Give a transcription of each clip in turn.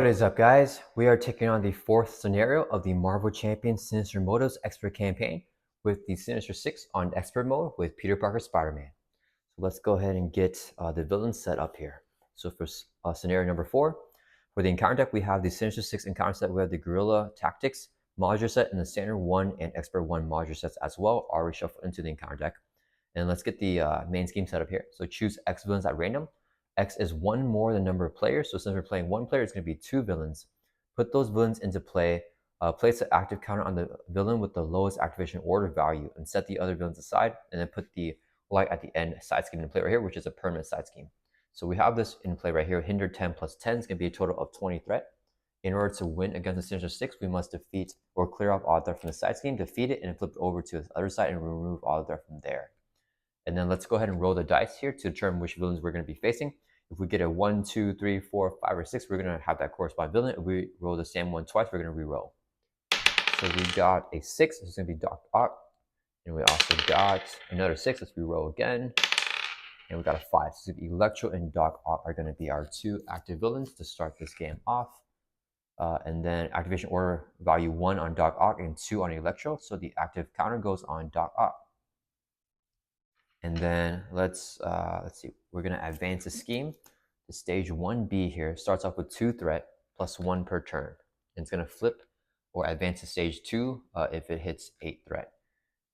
What is up, guys? We are taking on the fourth scenario of the Marvel Champion Sinister Moto's Expert campaign with the Sinister Six on Expert mode with Peter Parker Spider-Man. So let's go ahead and get the villains set up here. So for scenario number 4, for the encounter deck, we have the Sinister Six encounter set. We have the Guerrilla Tactics modular set and the Standard 1 and Expert 1 modular sets as well are reshuffled into the encounter deck. And let's get the main scheme set up here. So choose X villains at random. X is one more than the number of players. So since we're playing one player, it's going to be 2 villains. Put those villains into play. Place an active counter on the villain with the lowest activation order value and set the other villains aside. And then put the light at the end side scheme in play right here, which is a permanent side scheme. So we have this in play right here. Hinder 10 plus 10 is going to be a total of 20 threat. In order to win against the Sinister Six, we must defeat or clear off all threat from the side scheme, defeat it, and flip it over to the other side and remove all threat from there. And then let's go ahead and roll the dice here to determine which villains we're going to be facing. If we get a 1, 2, 3, 4, 5, or 6, we're going to have that corresponding villain. If we roll the same one twice, we're going to re-roll. So we got a 6. This is going to be Doc Ock. And we also got another 6. Let's re-roll again. And we got a 5. So Electro and Doc Ock are going to be our 2 active villains to start this game off. And then activation order value 1 on Doc Ock and 2 on Electro. So the active counter goes on Doc Ock. And then let's see, we're going to advance the scheme. The stage 1B here starts off with 2 threat plus 1 per turn. And it's going to flip or advance to stage 2 if it hits 8 threat.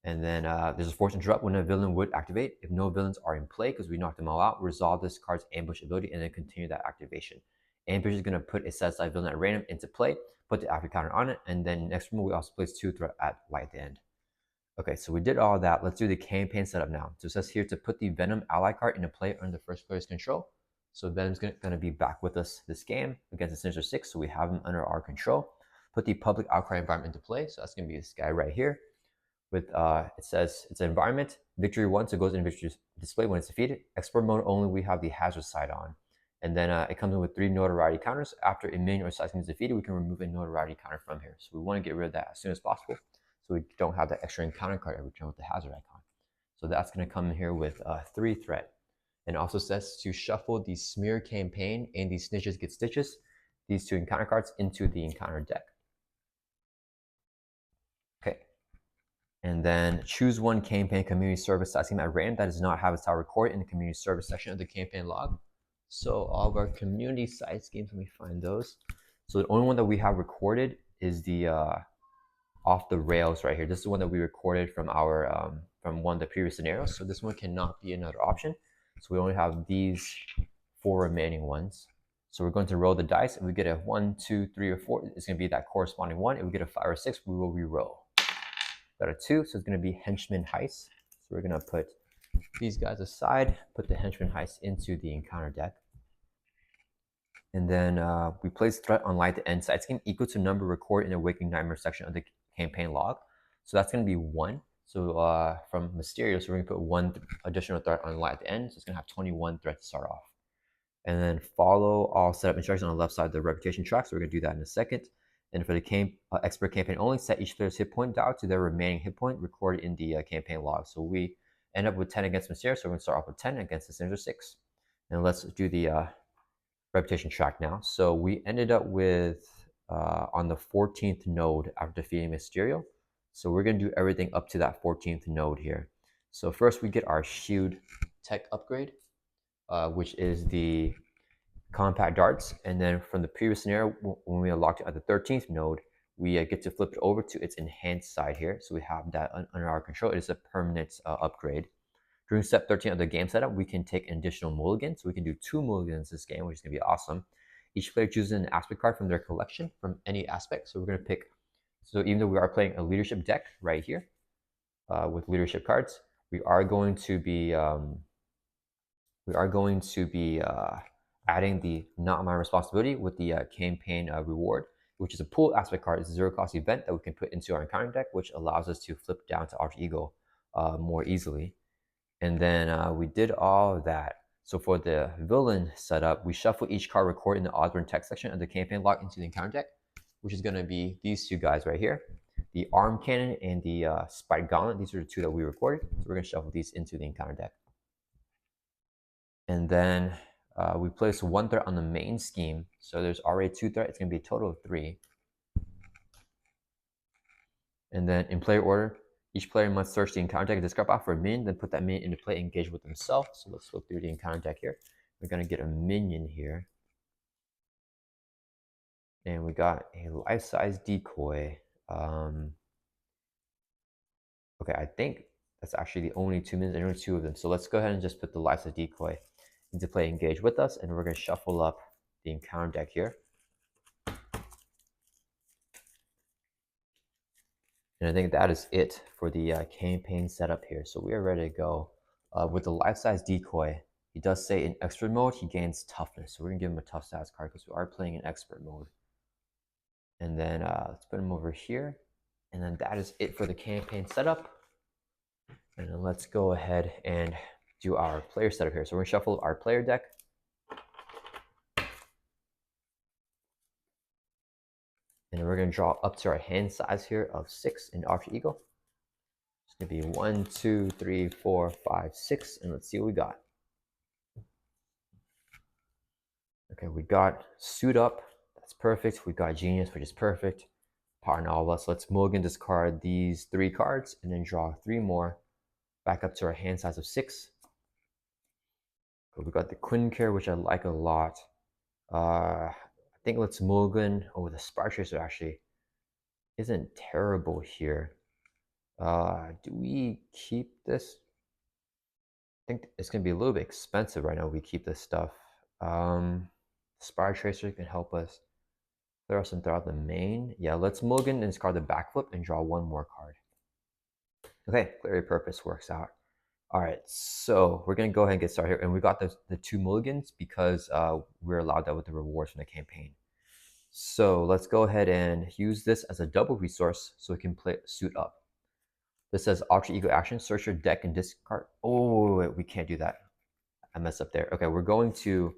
And then there's a force interrupt when a villain would activate. If no villains are in play because we knocked them all out, resolve this card's ambush ability and then continue that activation. Ambush is going to put a set aside villain at random into play, put the active counter on it, and then next move we also place 2 threat at light at the end. Okay, so we did all that. Let's do the campaign setup now. So it says here to put the Venom ally card into play under the first player's control. So Venom's going to be back with us this game against the Sinister Six, so we have him under our control. Put the public outcry environment into play. So that's going to be this guy right here. With it says it's an environment, victory 1, so it goes in victory display when it's defeated. Expert mode only, we have the hazard side on. And then it comes in with 3 notoriety counters. After a minion or side scheme is defeated, we can remove a notoriety counter from here. So we want to get rid of that as soon as possible, so we don't have that extra encounter card every turn with the hazard icon. So that's going to come in here with 3 threat. And also says to shuffle the Smear campaign and the Snitches Get Stitches, these 2 encounter cards, into the encounter deck. Okay. And then choose one campaign community service side scheme at random that does not have its tile recorded in the community service section of the campaign log. So all of our community side schemes, let me find those. So the only one that we have recorded is the off the rails right here. This is the one that we recorded from our from one of the previous scenarios. So this one cannot be another option. So we only have these 4 remaining ones. So we're going to roll the dice. If we get a 1, 2, 3, or 4, it's going to be that corresponding one. If we get a 5 or 6, we will re-roll. Got a 2, so it's going to be Henchman Heist. So we're going to put these guys aside, put the Henchman Heist into the encounter deck. And then we place threat on light to end side scheme equal to number recorded in the Waking Nightmare section of the campaign log. So that's going to be 1. So from Mysterio, so we're going to put 1 additional threat on light at the end. So it's going to have 21 threat to start off. And then follow all setup instructions on the left side of the reputation track. So we're going to do that in a second. And for the expert campaign only, set each player's hit point down to their remaining hit point recorded in the campaign log. So we end up with 10 against Mysterio. So we're going to start off with 10 against the Sinister Six. And let's do the reputation track now. So we ended up with on the 14th node after defeating Mysterio. So we're going to do everything up to that 14th node here. So first we get our shield tech upgrade, which is the compact darts. And then from the previous scenario, when we unlocked it at the 13th node, we get to flip it over to its enhanced side here. So we have that under our control. It is a permanent upgrade. During step 13 of the game setup, we can take an additional mulligan. So we can do 2 mulligans this game, which is going to be awesome. Each player chooses an aspect card from their collection from any aspect. So we're going to pick, so even though we are playing a leadership deck right here with leadership cards, we are going to be adding the Not My Responsibility with the campaign reward, which is a pool aspect card. It's a 0-cost event that we can put into our encounter deck, which allows us to flip down to Alter Ego more easily. And then we did all of that. So for the villain setup, we shuffle each card recorded in the odds and text section of the campaign log into the encounter deck, which is going to be these 2 guys right here, the Arm Cannon and the Spike Gauntlet. These are the 2 that we recorded. So we're going to shuffle these into the encounter deck. And then We place one threat on the main scheme, so there's already 2 threats. It's going to be a total of 3. And then in player order, each player must search the encounter deck and discard pile for a minion, then put that minion into play and engage with themselves. So let's flip through the encounter deck here. We're going to get a minion here. And we got a life-size decoy. Okay, I think that's actually the only 2 minions, and only 2 of them. So let's go ahead and just put the life-size decoy into play, engage with us, and we're going to shuffle up the encounter deck here. And I think that is it for the campaign setup here. So we are ready to go. With the life-size decoy, he does say in expert mode, he gains toughness. So we're going to give him a tough stats card because we are playing in expert mode. And then let's put him over here. And then that is it for the campaign setup. And then let's go ahead and do our player setup here. So we're going to shuffle our player deck. And then we're going to draw up to our hand size here of 6 in Alter Ego. It's going to be 1, 2, 3, 4, 5, 6. And let's see what we got. Okay, we got Suit Up. That's perfect. We got Genius, which is perfect. Power in all of us. Let's mulligan discard these 3 cards and then draw 3 more. Back up to our hand size of 6. We got the Quinn Care, which I like a lot. I think let's mulligan. Oh, the Spire Tracer actually isn't terrible here. Do we keep this? I think it's going to be a little bit expensive right now if we keep this stuff. Spire Tracer can help us clear us and throw out the main. Yeah, let's mulligan and discard the backflip and draw 1 more card. Okay, Clear Purpose works out. All right, so we're going to go ahead and get started here. And we got the 2 mulligans because we're allowed that with the rewards from the campaign. So let's go ahead and use this as a double resource so we can play Suit Up. This says Alter Ego action, search your deck and discard. Oh, wait, we can't do that. I messed up there. Okay, we're going to,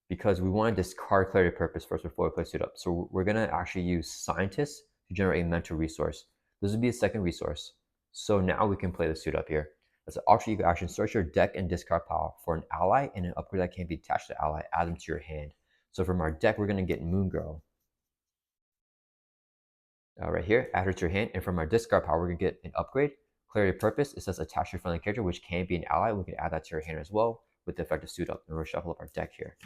because we want to discard Clarity Purpose first before we play Suit Up. So we're going to actually use Scientist to generate a mental resource. This would be a second resource. So now we can play the Suit Up here. As an Alter Ego action, search your deck and discard pile for an ally and an upgrade that can be attached to the ally. Add them to your hand. So from our deck, we're going to get Moon Girl. Right here, add her to your hand. And from our discard pile, we're going to get an upgrade. Clarity of Purpose, it says attach your friendly character, which can be an ally. We can add that to your hand as well with the effect of Suit Up. And we'll shuffle up our deck here.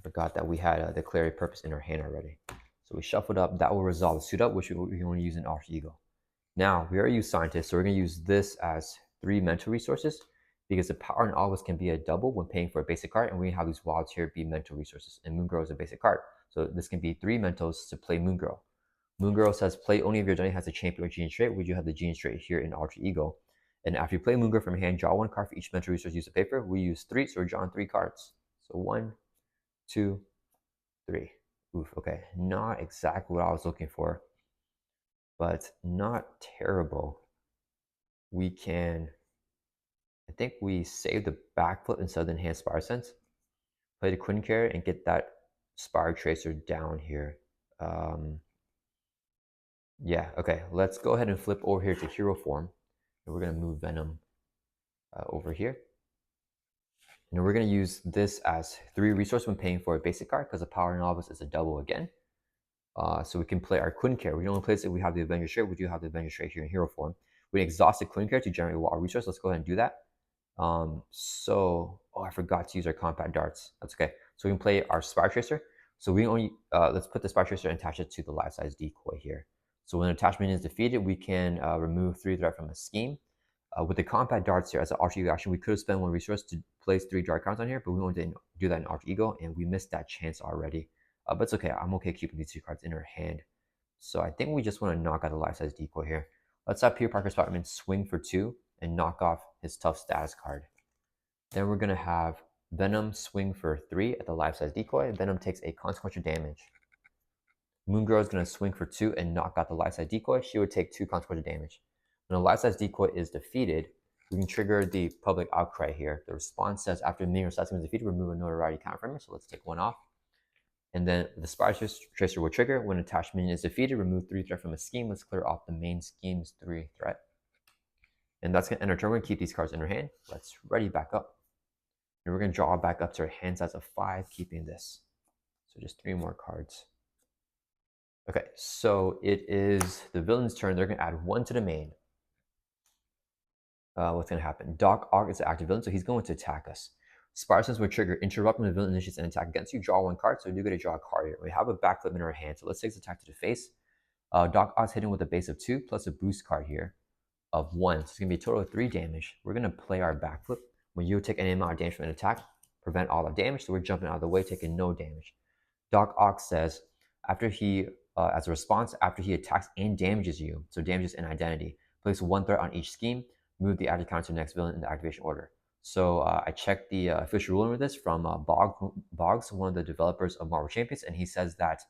Forgot that we had the Clarity Purpose in our hand already. So we shuffled up. That will resolve the Suit Up, which we can only use in Alter Ego. Now, we already used Scientist, so we're going to use this as 3 mental resources because the power in all of us can be a double when paying for a basic card, and we have these wilds here be mental resources, and Moon Girl is a basic card. So this can be 3 mentals to play Moon Girl. Moon Girl says play only if your dungeon has a champion or genius trait. We do have the genius trait here in Alter Ego. And after you play Moon Girl from your hand, draw 1 card for each mental resource used to pay for. We use 3, so we're drawing 3 cards. So 1, 2, 3. Oof, okay. Not exactly what I was looking for, but not terrible. We can, I think we save the backflip instead of the enhanced Spire Sense. Play the Quinn Care and get that Spire Tracer down here. Yeah, okay. Let's go ahead and flip over here to hero form. And we're going to move Venom over here. And we're going to use this as 3 resources when paying for a basic card because the Power Novice is a double again. So we can play our Quinn Care. We don't place it. We have the Avenger Trait. We do have the Avenger Trait here in hero form. We exhaust the Quinn Care to generate a wild resource. Let's go ahead and do that. I forgot to use our Compact Darts. That's okay. So we can play our Spire Tracer. So we only, let's put the Spire Tracer and attach it to the life-size decoy here. So when an attachment is defeated, we can remove 3 threat from a scheme. With the Compact Darts here as an Alter Ego action, we could have spent 1 resource to place 3 dart cards on here, but we only didn't do that in Alter Ego, and we missed that chance already. But it's okay. I'm okay keeping these 2 cards in our hand. So I think we just want to knock out the life-size decoy here. Let's have Peter Parker Spider-Man swing for 2 and knock off his tough status card. Then we're going to have Venom swing for 3 at the life-size decoy. Venom takes a consequential damage. Moon Girl is going to swing for 2 and knock out the life-size decoy. She would take 2 consequential damage. When a life-size decoy is defeated, we can trigger the public outcry here. The response says after minion or side scheme is defeated, remove a notoriety count from it. So let's take 1 off. And then the Spire Tracer will trigger. When an attached minion is defeated, remove 3 threat from a scheme. Let's clear off the main scheme's 3 threat. And that's going to end our turn. We're going to keep these cards in our hand. Let's ready back up. And we're going to draw back up to our hand size of 5, keeping this. So just 3 more cards. Okay, so it is the villain's turn. They're going to add 1 to the main. What's going to happen? Doc Ock is the active villain, so he's going to attack us. Sparsense will trigger interrupt when the villain initiates an attack against you. Draw 1 card, so we do get to draw a card here. We have a backflip in our hand, so let's take this attack to the face. Doc Ock's hitting with a base of 2 plus a boost card here of 1. So it's going to be a total of 3 damage. We're going to play our backflip. When you take any amount of damage from an attack, prevent all the damage, so we're jumping out of the way, taking no damage. Doc Ock says, after he, as a response, after he attacks and damages you, so damages an identity, place 1 threat on each scheme, move the active counter to the next villain in the activation order. So I checked the official ruling with this from Boggs, one of the developers of Marvel Champions, and he says that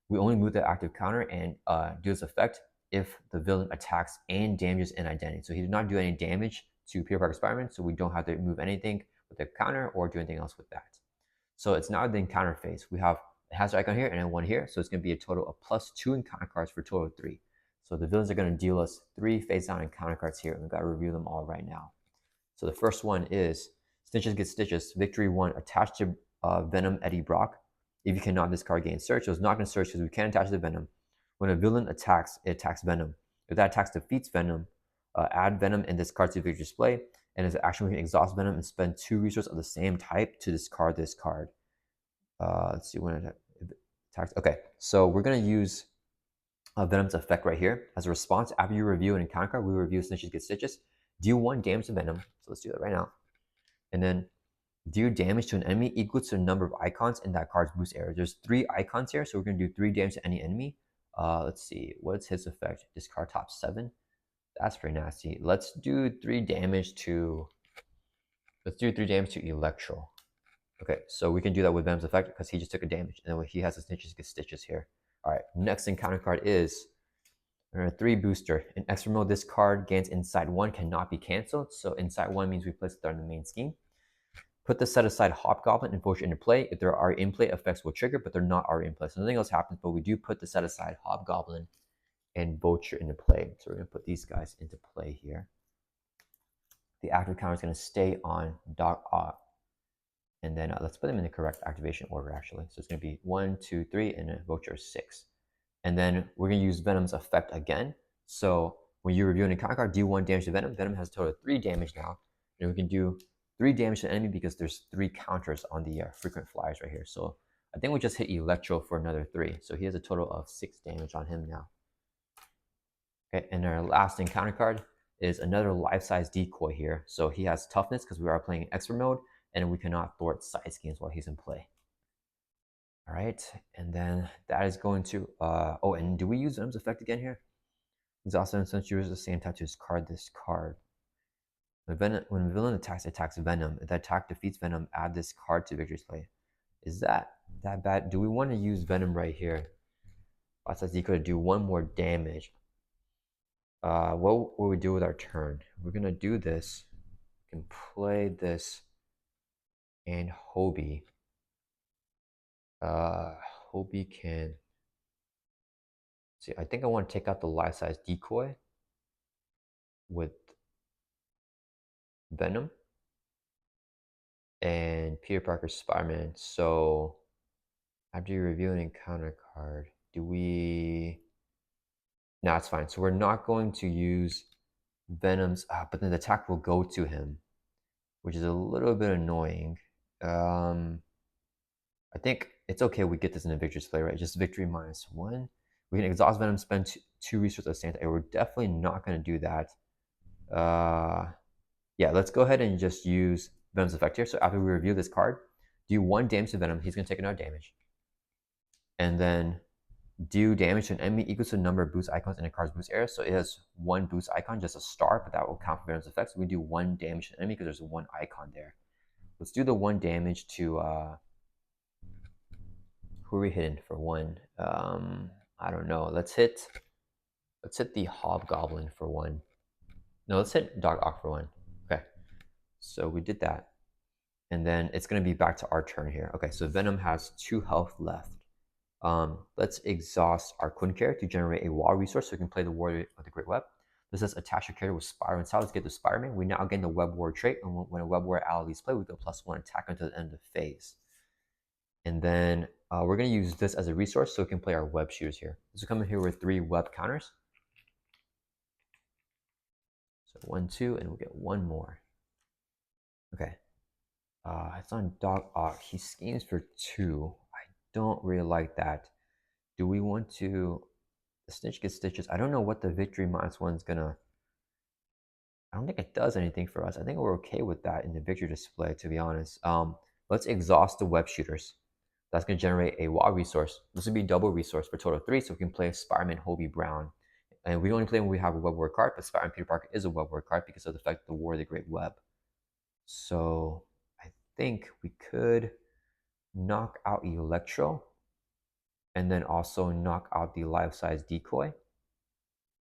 we only move the active counter and do this effect if the villain attacks and damages an identity. So he did not do any damage to Peter Parker Spider-Man, so we don't have to move anything with the counter or do anything else with that. So it's now the encounter phase. We have a hazard icon here and then 1 here, so it's going to be a total of +2 encounter cards for a total of 3. So the villains are going to deal us 3 face down encounter cards here, and we've got to review them all right now. So the first one is Stitches Get Stitches, Victory 1, attached to Venom Eddie Brock. If you cannot, this card gains search. So it's not going to search because we can't attach it to Venom. When a villain attacks, it attacks Venom. If that attacks defeats Venom, add Venom in this card to victory display, and as an action we can exhaust Venom and spend 2 resources of the same type to discard this card. Let's see when it attacks. Okay, so we're going to use Venom's effect right here. As a response, after you review an encounter card, we review Snitches Get Stitches. Deal 1 damage to Venom. So let's do that right now. And then deal damage to an enemy equal to the number of icons in that card's boost area. There's 3 icons here, so we're going to do 3 damage to any enemy. Let's see, what's his effect? Discard top 7. That's pretty nasty. Let's do 3 damage to. Let's do 3 damage to Electro. Okay, so we can do that with Venom's effect because he just took a damage, and then he has the Snitches Get Stitches here. All right, next encounter card is 3 booster. In extra mode, this card gains inside 1 cannot be canceled. So inside 1 means we place it on the main scheme. Put the set aside Hobgoblin and Vulture into play. If there are in play, effects will trigger, but they're not already in play. So nothing else happens, but we do put the set aside Hobgoblin and Vulture into play. So we're going to put these guys into play here. The active counter is going to stay on Doc Ock. And then let's put them in the correct activation order, actually. So it's going to be 1, 2, 3, and then Vulture 6. And then we're going to use Venom's effect again. So when you review an encounter card, do 1 damage to Venom. Venom has a total of 3 damage now. And we can do 3 damage to the enemy because there's 3 counters on the frequent flyers right here. So I think we just hit Electro for another 3. So he has a total of 6 damage on him now. Okay, and our last encounter card is another life-size decoy here. So he has toughness because we are playing in expert mode, and we cannot thwart side schemes while he's in play. All right, and then that is going to, oh, and do we use Venom's effect again here? Exhaust Venom, since you use the same time to discard this card. When villain attacks Venom, if that attack defeats Venom, add this card to victory display. Is that bad? Do we want to use Venom right here? Says he could do 1 more damage. What will we do with our turn? We're gonna do this. We can play this and Hobie. Hobie can. See, I think I want to take out the life-size decoy with Venom and Peter Parker Spider-Man. So after you review an encounter card, do we? No, it's fine. So we're not going to use Venom's, but then the attack will go to him, which is a little bit annoying. I think it's okay we get this in a victory display, right? Just victory -1. We can exhaust Venom, spend 2 resources of Santa. We're definitely not going to do that. Yeah, let's go ahead and just use Venom's effect here. So after we review this card, do 1 damage to Venom. He's going to take another damage. And then do damage to an enemy equal to the number of boost icons in a card's boost area. So it has 1 boost icon, just a star, but that will count for Venom's effect. So we do 1 damage to an enemy because there's 1 icon there. Let's do the 1 damage to, who are we hitting for 1? I don't know. Let's hit the Hobgoblin for 1. No, let's hit Doc Ock for 1. Okay, so we did that. And then it's going to be back to our turn here. Okay, so Venom has 2 health left. Let's exhaust our Quinncare to generate a wall resource so we can play the Warrior of the Great Web. This says attach your character with Spider inside. Let's get the Spider-Man. We now gain the Web War trait, and when a Web War ally leaves play, we go +1 attack until the end of the phase. And then we're going to use this as a resource so we can play our web shooters here. So come in here with 3 web counters. So 1, 2, and we'll get 1 more. Okay. It's on Dog Ock. He schemes for 2. I don't really like that. Do we want to... The Snitch gets stitches. I don't know what the victory -1 is going to... I don't think it does anything for us. I think we're okay with that in the victory display, to be honest. Let's exhaust the web shooters. That's going to generate a WoW resource. This would be double resource for total 3, so we can play Spider-Man Hobie Brown. And we only play when we have a Web War card, but Spider-Man Peter Parker is a Web War card because of the fact of the War of the Great Web. So I think we could knock out Electro and then also knock out the life-size decoy.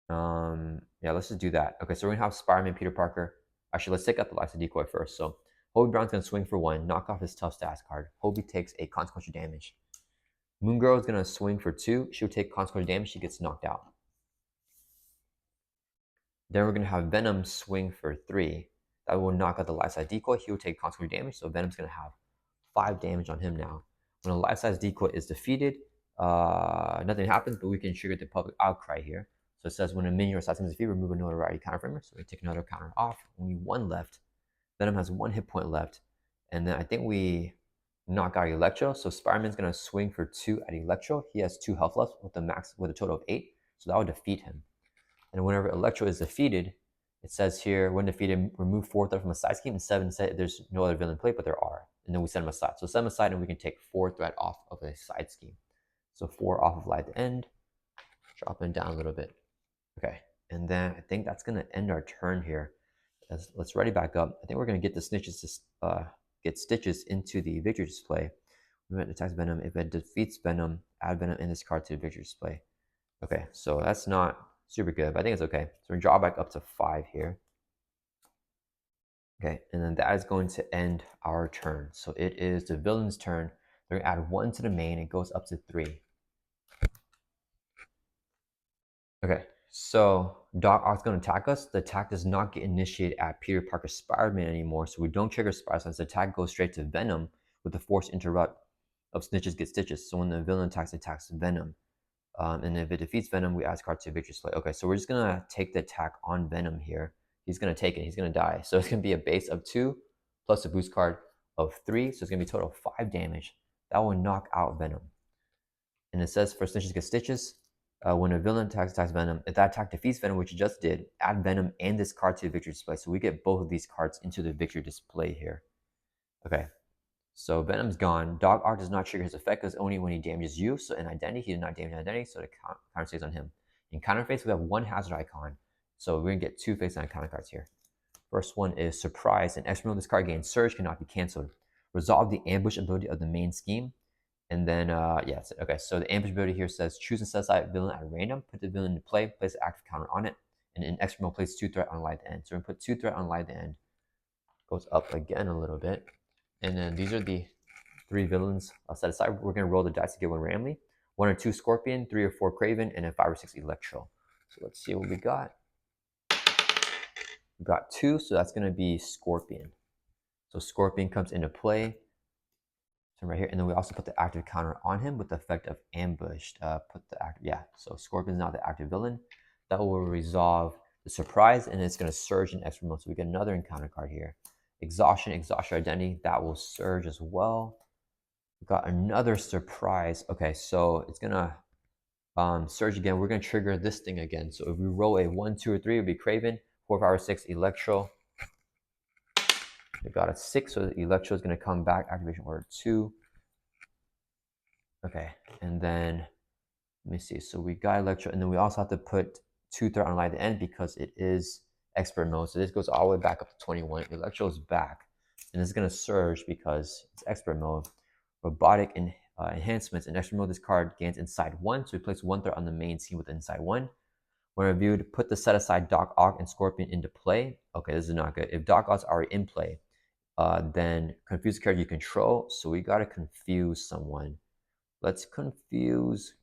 Yeah, let's just do that. Okay, so we're gonna have Spider-Man Peter Parker. Actually, let's take out the life-size decoy first. So Hobie Brown's gonna swing for 1, knock off his tough stats card. Hobie takes a consequential damage. Moon Girl is gonna swing for 2. She'll take consequential damage. She gets knocked out. Then we're gonna have Venom swing for 3. That will knock out the life-size decoy. He will take consequential damage. So Venom's gonna have 5 damage on him now. When a life-size decoy is defeated, nothing happens, but we can trigger the public outcry here. So it says when a minion or side is defeated, remove a notoriety counter from her. So we take another counter off. Only 1 left. Venom has 1 hit point left. And then I think we knock out Electro. So Spider-Man's gonna swing for 2 at Electro. He has 2 health left with a total of 8. So that would defeat him. And whenever Electro is defeated, it says here, when defeated, remove 4 threat from a side scheme. And 7 said there's no other villain play, but there are. And then we send them aside. So send them aside and we can take 4 threat off of a side scheme. So 4 off of light at the end, drop them down a little bit. Okay, and then I think that's gonna end our turn here. Let's ready back up. I think we're gonna get the snitches to get stitches into the victory display. We went to attack Venom. If it defeats Venom, add Venom in this card to the victory display. Okay, so that's not super good, but I think it's okay. So we're gonna draw back up to 5 here. Okay, and then that is going to end our turn. So it is the villain's turn. They're gonna add 1 to the main. It goes up to 3. Okay, so Doc Ock's going to attack us. The attack does not get initiated at Peter Parker Spider-Man anymore, so we don't trigger Spider-Sense. The attack goes straight to Venom with the force interrupt of Snitches Get Stitches. So when the villain attacks Venom. And if it defeats Venom, we add card to victory display. Okay, so we're just going to take the attack on Venom here. He's going to take it. He's going to die. So it's going to be a base of 2 plus a boost card of 3. So it's going to be a total of 5 damage. That will knock out Venom. And it says for Snitches Get Stitches, when a villain attacks Venom, if that attack defeats Venom, which it just did, add Venom and this card to the victory display. So we get both of these cards into the victory display here. Okay, so Venom's gone. Dog Art does not trigger his effect because only when he damages you. So in Identity, he did not damage Identity, so the counter stays on him. In Counter Phase, we have 1 hazard icon. So we're going to get 2 face line counter cards here. First one is Surprise. An extra this card gains Surge, cannot be canceled. Resolve the ambush ability of the main scheme. And then, yes, okay, so the ambush ability here says choose and set aside villain at random, put the villain into play, place an active counter on it, and in extra mode, place 2 threat on light at the end. So we're going to put 2 threat on light at the end. Goes up again a little bit. And then these are the 3 villains set aside. We're going to roll the dice to get 1 randomly. 1 or 2 Scorpion, 3 or 4 Craven, and then 5 or 6 Electro. So let's see what we got. We got 2, so that's going to be Scorpion. So Scorpion comes into play. Right here, and then we also put the active counter on him with the effect of ambushed. So Scorpion's not the active villain. That will resolve the surprise, and it's going to surge in extra mode. So we get another encounter card here. Exhaustion your identity. That will surge as well. We got another surprise. Okay, so it's going to surge again. We're going to trigger this thing again. So if we roll a 1, 2, or 3, it would be Craven. 4, 5, or 6, Electro. We got a 6, so the Electro is going to come back. Activation order 2. Okay, and then let me see. So we got Electro, and then we also have to put 2 threat on light at the end because it is expert mode. So this goes all the way back up to 21. Electro is back, and it's going to surge because it's expert mode. Robotic enhancements. In expert mode, this card gains inside 1. So we place 1 threat on the main scene with inside 1. When reviewed, put the set aside Doc Ock and Scorpion into play. Okay, this is not good. If Doc Ock's already in play, then confuse the character you control. So we got to confuse someone. Let's confuse.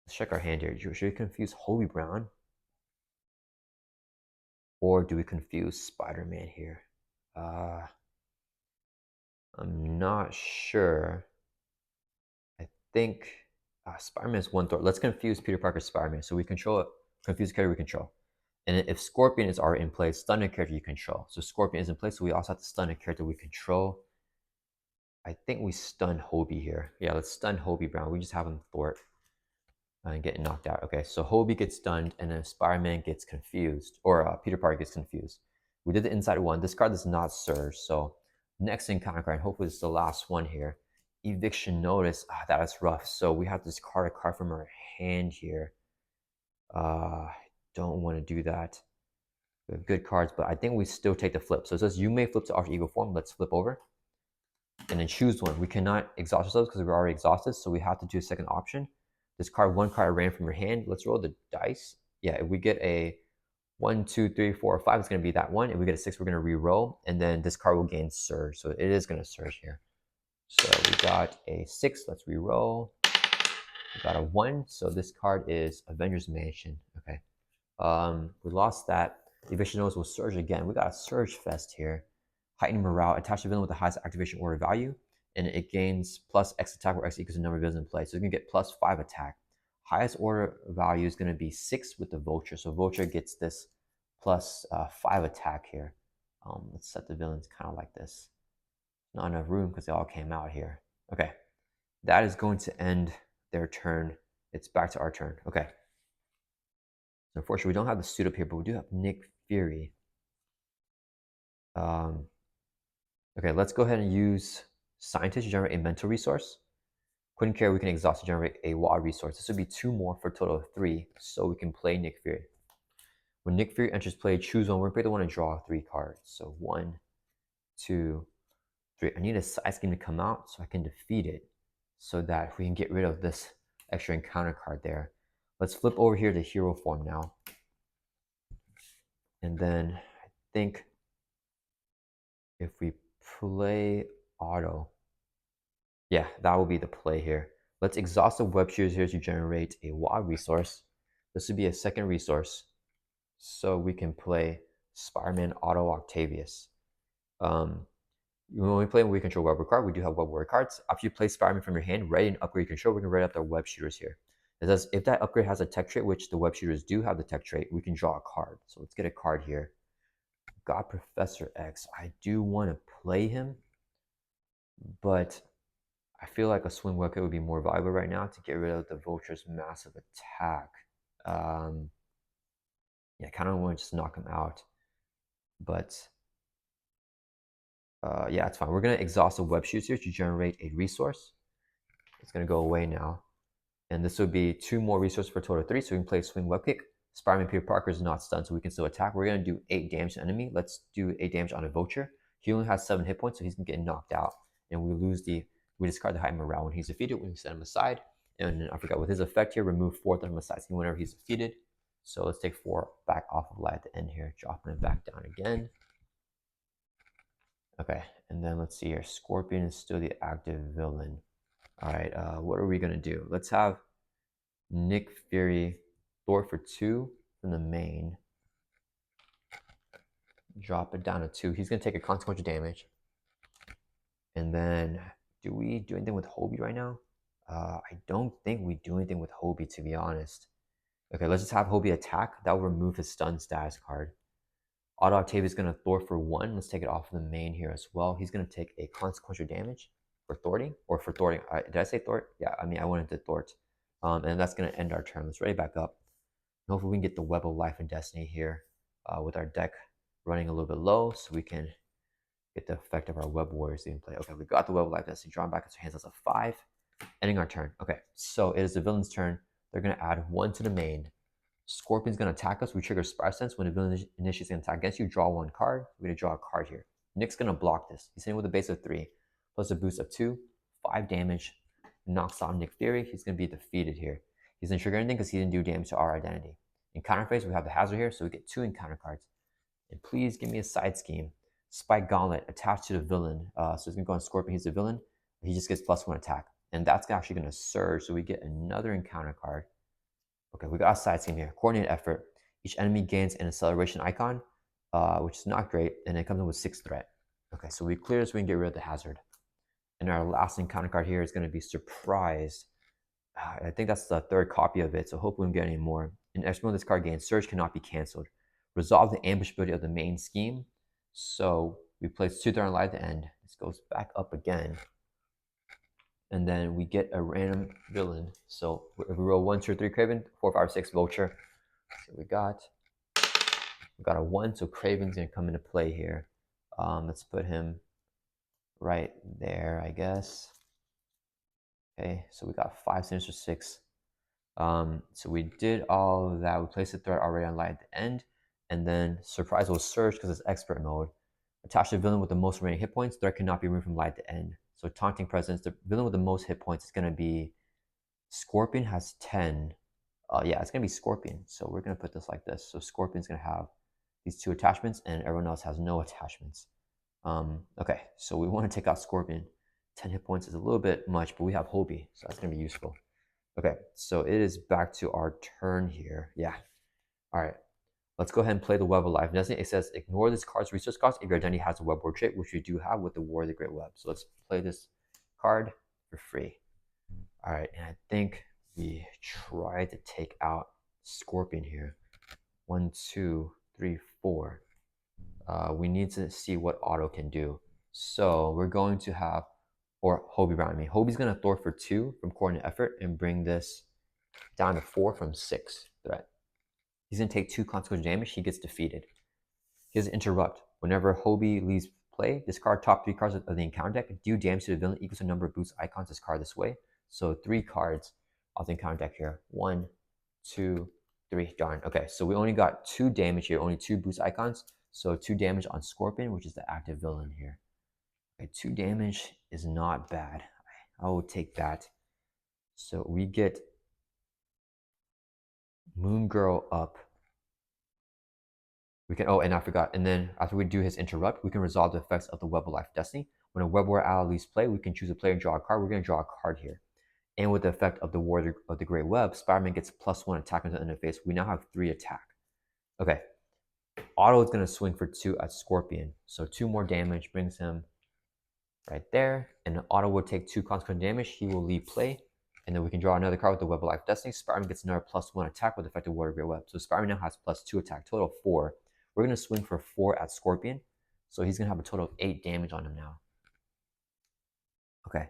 Let's check our hand here. Should we confuse Hobie Brown? Or do we confuse Spider-Man here? I'm not sure. I think Spider-Man is one thought. Let's confuse Peter Parker Spider-Man. So we control it, confuse character we control. And if Scorpion is already in place, stun a character you control. So Scorpion is in place, so we also have to stun a character we control. I think we stun Hobie here. Yeah, let's stun Hobie Brown. We just have him thwart and get knocked out. Okay, so Hobie gets stunned, and then Spider-Man gets confused, or Peter Parker gets confused. We did the inside one. This card does not surge, so next encounter card, hopefully it's the last one here. Eviction Notice. That is rough. So we have to discard a card from our hand here. I don't want to do that. We have good cards, but I think we still take the flip. So it says you may flip to Alter Ego form. Let's flip over and then choose one. We cannot exhaust ourselves because we're already exhausted, so we have to do a second option. Discard one card ran from your hand. Let's roll the dice. Yeah, if we get a 1, 2, 3, 4, or 5, it's going to be that one. If we get a 6, we're going to re-roll, and then this card will gain surge. So it is going to surge here. So we got a 6. Let's re-roll. We got a 1. So this card is Avengers Mansion. Okay. We lost that. Eviction Notice will surge again. We got a Surge Fest here. Heightened morale. Attach the villain with the highest activation order value, and it gains plus X attack where X equals the number of villains in play. So you can get plus 5 attack. Highest order value is going to be 6 with the Vulture. So Vulture gets this plus 5 attack here. Let's set the villains kind of like this. Not enough room because they all came out here. Okay. That is going to end their turn. It's back to our turn. Okay. So unfortunately, we don't have the suit up here, but we do have Nick Fury. Okay, let's go ahead and use Scientist to generate a mental resource. Couldn't care, we can exhaust to generate a WAD resource. This would be 2 more for a total of 3, so we can play Nick Fury. When Nick Fury enters play, choose one. We're going to want to draw 3 cards. So 1, 2, 3. I need a side scheme to come out so I can defeat it, so that we can get rid of this extra encounter card there. Let's flip over here to hero form now. And then I think if we play auto, yeah, that will be the play here. Let's exhaust the web shooters here to generate a WAD resource. This would be a second resource, so we can play Spider-Man Auto Octavius. When we play we control web card, we do have web warrior cards. After you play Spider-Man from your hand, ready and upgrade control, we can write up the web shooters here. It says if that upgrade has a tech trait, which the web shooters do have the tech trait, we can draw a card. So let's get a card here. Got Professor X. I do want to play him, but I feel like a swing wicket would be more valuable right now to get rid of the Vulture's massive attack. Yeah, I kind of want to just knock him out, but yeah, it's fine. We're going to exhaust the web shoots here to generate a resource. It's going to go away now. And this would be 2 more resources for a total of 3, so we can play swing web kick. Spider-Man Peter Parker is not stunned, so we can still attack. We're going to do 8 damage to the enemy. Let's do 8 damage on a Vulture. He only has 7 hit points, so he's going to get knocked out. And we discard the high morale when he's defeated. We set him aside. And I forgot, with his effect here, remove 4 from his side scheme whenever he's defeated. So let's take 4 back off of life at the end here, dropping it back down again. Okay, and then let's see here. Scorpion is still the active villain. All right, what are we going to do? Let's have Nick Fury thwart for 2 from the main. Drop it down to 2. He's going to take a consequential damage. And then, do we do anything with Hobie right now? I don't think we do anything with Hobie, to be honest. Okay, let's just have Hobie attack. That will remove his stun status card. Auto Octavia is going to thwart for 1. Let's take it off of the main here as well. He's going to take a consequential damage for thwarting, or for thwarting. Did I say thwart? Yeah, I mean, I wanted to thwart. And that's going to end our turn. Let's ready back up. Hopefully we can get the Web of Life and Destiny here with our deck running a little bit low, so we can get the effect of our Web Warriors in play. Okay, we got the Web of Life and Destiny drawn back into our hands. That's a 5. Ending our turn. Okay, so it is the villain's turn. They're going to add 1 to the main. Scorpion's going to attack us. We trigger Spire Sense. When the villain initiates an attack against you, draw 1 card. We're going to draw a card here. Nick's going to block this. He's hitting with a base of 3, plus a boost of 2, 5 damage. Knocks out Nick Fury. He's going to be defeated here. He's going to trigger anything because he didn't do damage to our identity. In counter phase, we have the hazard here, so we get 2 encounter cards. And please give me a side scheme. Spike Gauntlet attached to the villain. So he's going to go on Scorpion. He's the villain. He just gets +1 attack. And that's actually going to surge, so we get another encounter card. Okay, we got a side scheme here. Coordinated effort. Each enemy gains an acceleration icon. which is not great, and it comes in with 6 threat. Okay, so we clear this, we can get rid of the hazard. And our last encounter card here is going to be Surprise. I think that's the 3rd copy of it, so hopefully we don't get any more. In Expert mode, this card gains Surge cannot be cancelled. Resolve the ambush ability of the main scheme. So we place 2 threat on live at the end. This goes back up again. And then we get a random villain. So if we roll 1, 2, 3 Craven, 4, 5, 6 Vulture. So we got a 1, so Craven's gonna come into play here. Let's put him right there, I guess. Okay, so we got 5 Sinister Six. So we did all of that. We placed the threat already on light at the end, and then Surprise will surge because it's expert mode. Attach the villain with the most remaining hit points. Threat cannot be removed from light at the end. So taunting presence. The villain with the most hit points is gonna be Scorpion has 10. Yeah, it's gonna be Scorpion. So we're gonna put this like this. So Scorpion's gonna have these 2 attachments, and everyone else has no attachments. Okay, so we want to take out Scorpion. 10 hit points is a little bit much, but we have Hobie, so that's gonna be useful. Okay, so it is back to our turn here. Yeah. All right. Let's go ahead and play the Web of Life. It says ignore this card's resource cost if your identity has a web ward trait, which you do have with the War of the Great Web. So let's play this card for free. All right, and I think we try to take out Scorpion here. 1, 2, 3, 4. We need to see what auto can do. So we're going to have, or Hobie around me. Hobie's going to Thor for 2 from coordinate effort and bring this down to 4 from 6 threat. He's going to take 2 consequential damage. He gets defeated. He has Interrupt. Whenever Hobie leaves play, discard top 3 cards of the encounter deck. Do damage to the villain equals the number of boost icons discard this way. So 3 cards off the encounter deck here. 1, 2, 3. Darn. Okay, so we only got 2 damage here. Only 2 boost icons. So 2 damage on Scorpion, which is the active villain here. Okay, 2 damage is not bad. I will take that. So we get Moon Girl up. We can, oh, and I forgot. And then after we do his Interrupt, we can resolve the effects of the Web of Life Destiny. When a Web War ally leaves play, we can choose a player and draw a card. We're going to draw a card here. And with the effect of the War of the Great Web, Spider-Man gets +1 attack into the interface. We now have 3 attack. Okay. Auto is going to swing for 2 at Scorpion. So 2 more damage brings him right there. And Auto will take 2 consequent damage. He will leave play. And then we can draw another card with the Web of Life Destiny. Spider-Man gets another +1 attack with the effect of War of the Great Web. So Spider-Man now has +2 attack, total of 4. We're going to swing for 4 at Scorpion. So he's going to have a total of 8 damage on him now. Okay.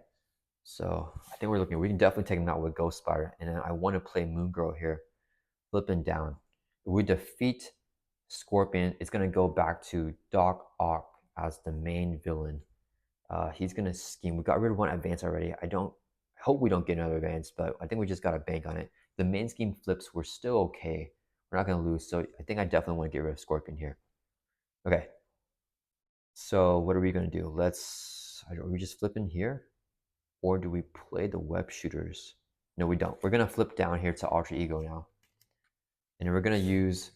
So I think we can definitely take him out with Ghost Spider. And then I want to play Moon Girl here. Flipping down. If we defeat Scorpion, it's going to go back to Doc Ock as the main villain. He's going to scheme. We got rid of 1 advance already. I hope we don't get another advance, but I think we just got to bank on it. The main scheme flips. We're still okay. We're not going to lose. So I think I definitely want to get rid of Scorpion here. Okay. So what are we going to do? Are we just flipping here? Or do we play the web shooters? No, we don't. We're going to flip down here to Alter Ego now. And we're going to use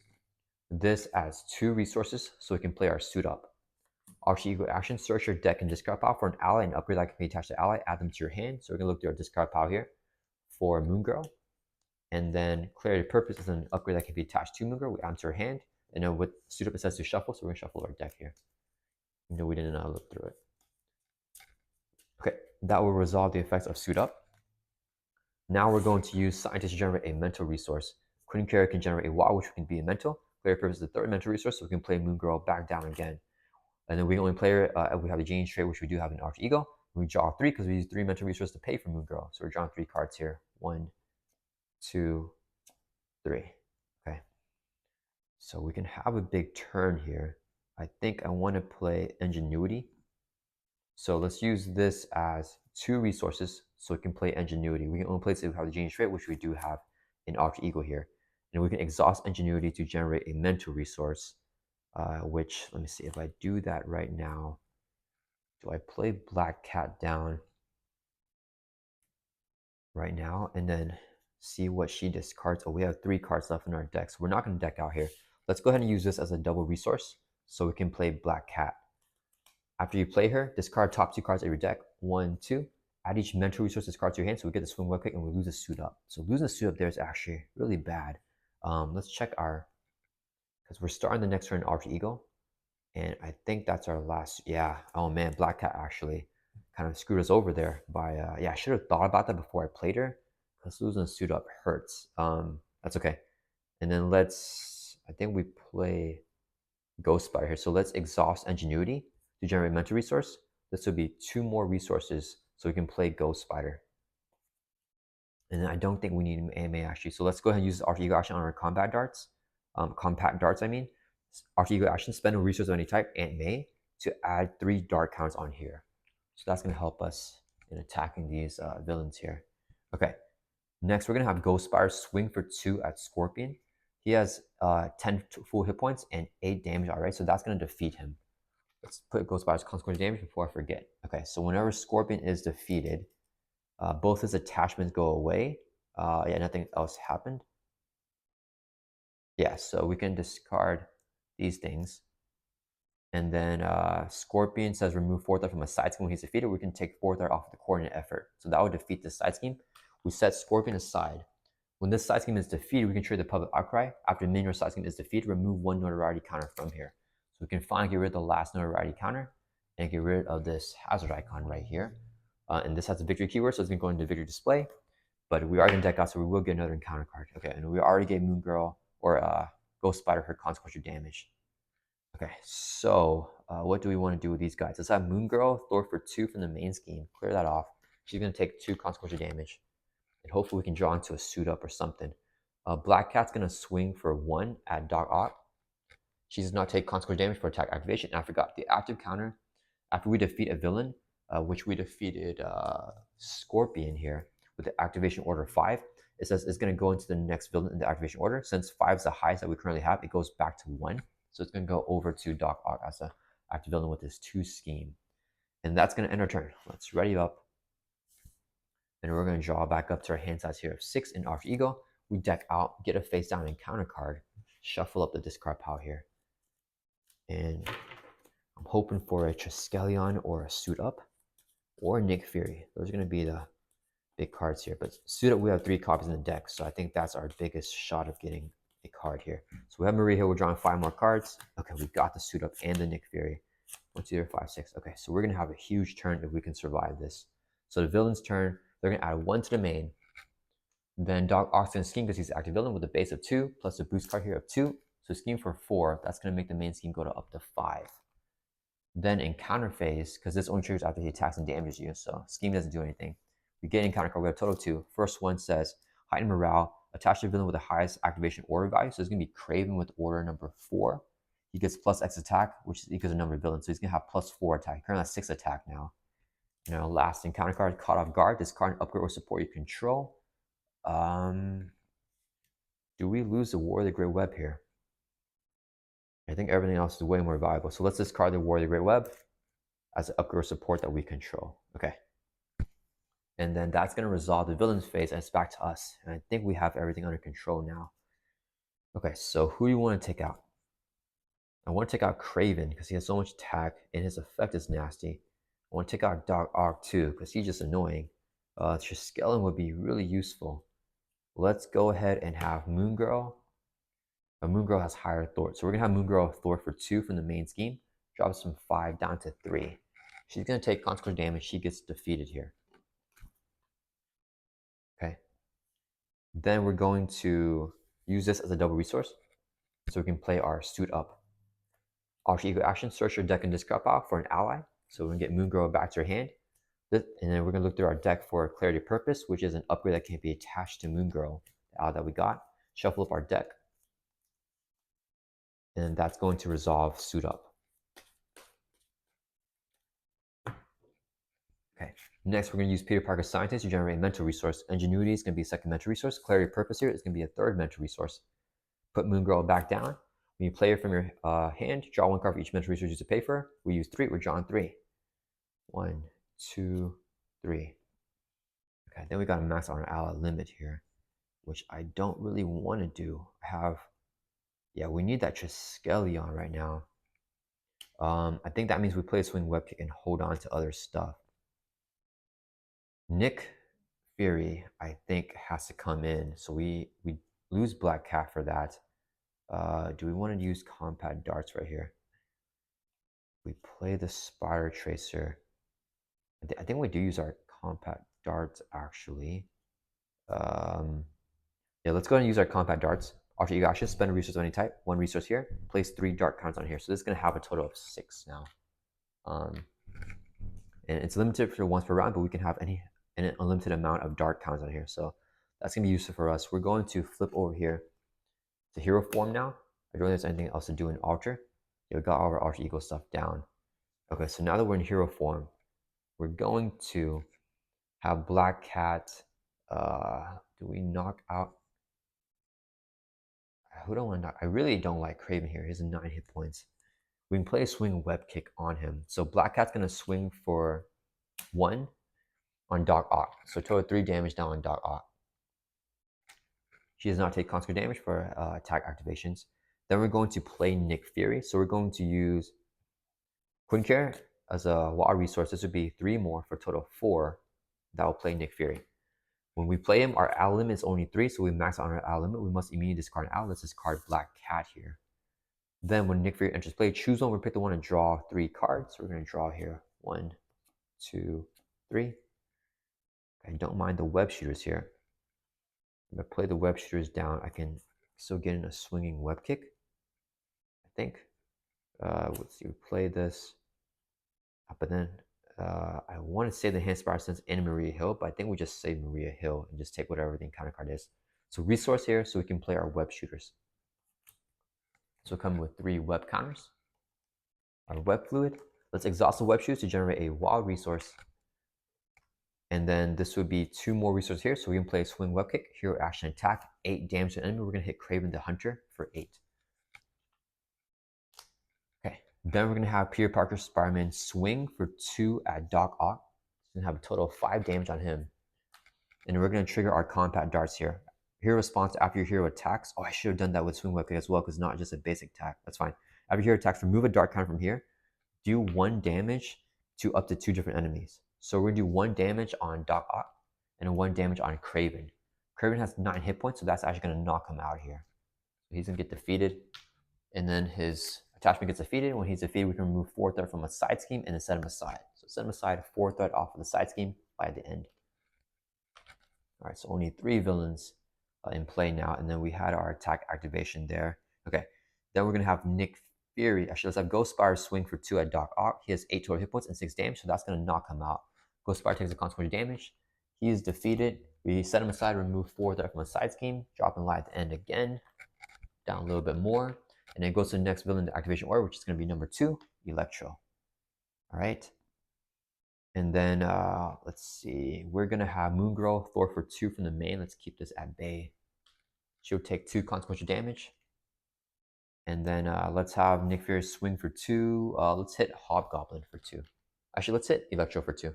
this as 2 resources so we can play our suit up. Alter Ego action, search your deck and discard pile for an ally and upgrade that can be attached to ally, add them to your hand. So we're going to look through our discard pile here for Moon Girl. And then Clarity of Purpose is an upgrade that can be attached to Moon Girl. We add them to our hand. And then with suit up, it says to shuffle. So we're going to shuffle our deck here. No, we didn't know how to look through it. Okay, that will resolve the effects of suit up. Now we're going to use Scientist to generate a mental resource. Queen Carrier can generate a wall, which can be a mental. Player Purpose is the 3rd mental resource, so we can play Moon Girl back down again. And then we only play her, we have the Genius trait, which we do have in Alter Ego. We draw 3 because we use 3 mental resources to pay for Moon Girl. So we're drawing 3 cards here. 1, 2, 3. Okay. So we can have a big turn here. I think I want to play Ingenuity. So let's use this as 2 resources so we can play Ingenuity. We can only place it if we have the Genius trait, which we do have in Alter Ego here. And we can exhaust Ingenuity to generate a mental resource, which, let me see, if I do that right now, do I play Black Cat down right now and then see what she discards? Oh, we have 3 cards left in our deck, so we're not going to deck out here. Let's go ahead and use this as a double resource so we can play Black Cat. After you play her, discard top 2 cards of your deck. 1, 2. Add each mental resource discard to your hand so we get the swing web kick and we lose a suit up. So losing a suit up there is actually really bad. Let's check our, because we're starting the next turn in Alter Ego. And I think that's our last. Yeah. Oh man, Black Cat actually kind of screwed us over there by. Yeah, I should have thought about that before I played her. Because losing a suit up hurts. That's okay. And then let's. I think we play Ghost Spider here. So let's exhaust Ingenuity to generate mental resource. This will be 2 more resources, so we can play Ghost Spider. And then I don't think we need AMA actually. So let's go ahead and use Alter Ego action on our combat darts. Compact darts, I mean. Alter Ego action, spend a resource of any type, and May, to add 3 dart counts on here. So that's going to help us in attacking these villains here. Okay, next we're going to have Ghost Spider swing for 2 at Scorpion. He has 10 full hit points and 8 damage already, so that's going to defeat him. Let's put Ghost Spider's consequence damage before I forget. Okay, so whenever Scorpion is defeated, both his attachments go away. Yeah, nothing else happened. Yeah, so we can discard these things. And then Scorpion says remove 4th art from a side scheme when he's defeated. We can take 4th art off the coordinate effort. So that would defeat this side scheme. We set Scorpion aside. When this side scheme is defeated, we can trade the public outcry. After the minion side scheme is defeated, remove 1 notoriety counter from here. So we can finally get rid of the last notoriety counter and get rid of this hazard icon right here. And this has a victory keyword, so it's going to go into victory display. But we are going to deck out, so we will get another encounter card. Okay, and we already gave Moon Girl or Ghost Spider her consequential damage. Okay, so what do we want to do with these guys? Let's have Moon Girl Thor for 2 from the main scheme. Clear that off. She's going to take 2 consequential damage. And hopefully we can draw into a suit up or something. Black Cat's going to swing for 1 at Doc Ock. She does not take consequential damage for attack activation. And I forgot the active counter. After we defeat a villain, which we defeated Scorpion here with the activation order 5, it says it's going to go into the next villain in the activation order. Since 5 is the highest that we currently have, it goes back to 1. So it's going to go over to Doc Ock as an active villain with this 2 scheme. And that's going to end our turn. Let's ready up. And we're going to draw back up to our hand size here of 6 in Alter Ego. We deck out, get a face down encounter card, shuffle up the discard pile here. And I'm hoping for a Triskelion or a Suit Up or Nick Fury. Those are going to be the big cards here. But Suit Up, we have 3 copies in the deck, so I think that's our biggest shot of getting a card here. So we have Maria here. We're drawing 5 more cards. Okay, we got the Suit Up and the Nick Fury. 1, 2, 3, 5, 6. Okay, so we're going to have a huge turn if we can survive this. So the villain's turn, they're going to add 1 to the main. Then Doc Ock's going to scheme because he's active villain with a base of 2 plus a boost card here of 2. So scheme for 4. That's going to make the main scheme go to up to 5. Then in counter phase, because this only triggers after he attacks and damages you, so scheme doesn't do anything. We get in counter card. We have total 2. First one says heighten morale. Attach the villain with the highest activation order value. So it's going to be Craven with order number 4. He gets plus X attack, which is equals the number of villains. So he's going to have plus 4 attack. He currently has 6 attack now. Last encounter card, caught off guard. This card upgrade or support you control. Do we lose the War of the Great Web here? I think everything else is way more valuable. So let's discard the War of the Great Web as an upgrade or support that we control. Okay. And then that's going to resolve the villain's phase and it's back to us. And I think we have everything under control now. Okay, so who do you want to take out? I want to take out Craven because he has so much attack and his effect is nasty. I want to take out Doc Ock too because he's just annoying. Triskelion would be really useful. Let's go ahead and have Moon Girl. Moon Girl has higher Thor. So we're going to have Moon Girl Thor for 2 from the main scheme. Drops from 5 down to 3. She's going to take consequential damage. She gets defeated here. Okay. Then we're going to use this as a double resource. So we can play our Suit Up. Alter Ego action, search your deck and discard pile for an ally. So we're going to get Moon Girl back to her hand. And then we're going to look through our deck for Clarity Purpose, which is an upgrade that can be attached to Moon Girl, the ally that we got. Shuffle up our deck. And that's going to resolve Suit Up. Okay. Next, we're going to use Peter Parker Scientist to generate a mental resource. Ingenuity is going to be a second mental resource. Clarity Purpose here is going to be a third mental resource. Put Moon Girl back down. When you play her from your hand, draw 1 card for each mental resource you use to pay for her. We use 3. We're drawing 3. 1, 2, 3. Okay, then we got to max out our ally limit here, which I don't really want to do. We need that Triskelion right now. I think that means we play a swing web kick and hold on to other stuff. Nick Fury, I think, has to come in. So we lose Black Cat for that. Do we want to use Compact Darts right here? we play the Spider Tracer, I think we do use our compact darts actually. Yeah, let's go ahead and use our compact darts. Also, you guys should spend a resource of any type. One resource here, place 3 dart counters on here. So this is gonna have a total of 6 now. And it's limited for once per round, but we can have an unlimited amount of dart counters on here. So that's gonna be useful for us. We're going to flip over here to hero form now. I don't think there's anything else to do in altar. Yeah, we got all our altar eagle stuff down. Okay, so now that we're in hero form, we're going to have Black Cat. Do we knock out? Who do I want to knock? I really don't like Craven here. He has 9 hit points. We can play a swing web kick on him. So Black Cat's gonna swing for 1 on Doc Ock. So total 3 damage down on Doc Ock. She does not take constant damage for attack activations. Then we're going to play Nick Fury. So we're going to use Quinn Care as a wild resource. This would be 3 more for a total of 4. That will play Nick Fury. When we play him, our out limit is only 3, so we max out our out limit. We must immediately discard an out. Let's discard Black Cat here. Then when Nick Fury enters play, choose one. We pick the one to draw 3 cards. So we're going to draw here 1, 2, 3. I don't mind the web shooters here. If I play the web shooters down, I can still get in a swinging web kick, I think. Let's see, we play this. But then I want to save the Hand Spire Sense and Maria Hill, but I think we just save Maria Hill and just take whatever the encounter card is. So resource here so we can play our web shooters. So we'll come with 3 web counters. Our web fluid. Let's exhaust the web shooters to generate a wild resource. And then this would be 2 more resources here. So we can play swing web kick, hero action attack, 8 damage to an enemy. We're going to hit Craven the Hunter for 8. Okay, then we're going to have Peter Parker Spider-Man swing for 2 at Doc Ock. We're going to have a total of 5 damage on him. And we're going to trigger our compact darts here. Hero response after your hero attacks. Oh, I should have done that with swing web kick as well because it's not just a basic attack. That's fine. After your hero attacks, remove a dart counter from here. Do 1 damage to up to 2 different enemies. So we're going to do 1 damage on Doc Ock and 1 damage on Craven. Craven has 9 hit points, so that's actually going to knock him out here. So he's going to get defeated, and then his attachment gets defeated. When he's defeated, we can remove 4 threat from a side scheme and then set him aside. So set him aside 4 threat off of the side scheme by the end. All right, so only 3 villains in play now, and then we had our attack activation there. Okay, then we're going to have Nick Fury. Actually, let's have Ghost Spire swing for 2 at Doc Ock. He has 8 total hit points and 6 damage, so that's going to knock him out. Ghost Spire takes a consequential damage. He is defeated. We set him aside, remove 4 threat from a side scheme, drop him light at the end again, down a little bit more, and then goes to the next villain to activation order, which is going to be number 2, Electro. All right. And then let's see, we're going to have Moon Girl Thor for 2 from the main. Let's keep this at bay. She'll take 2 consequential damage. And then let's have Nick Fury swing for 2. Let's hit Hobgoblin for 2. Actually, let's hit Electro for 2.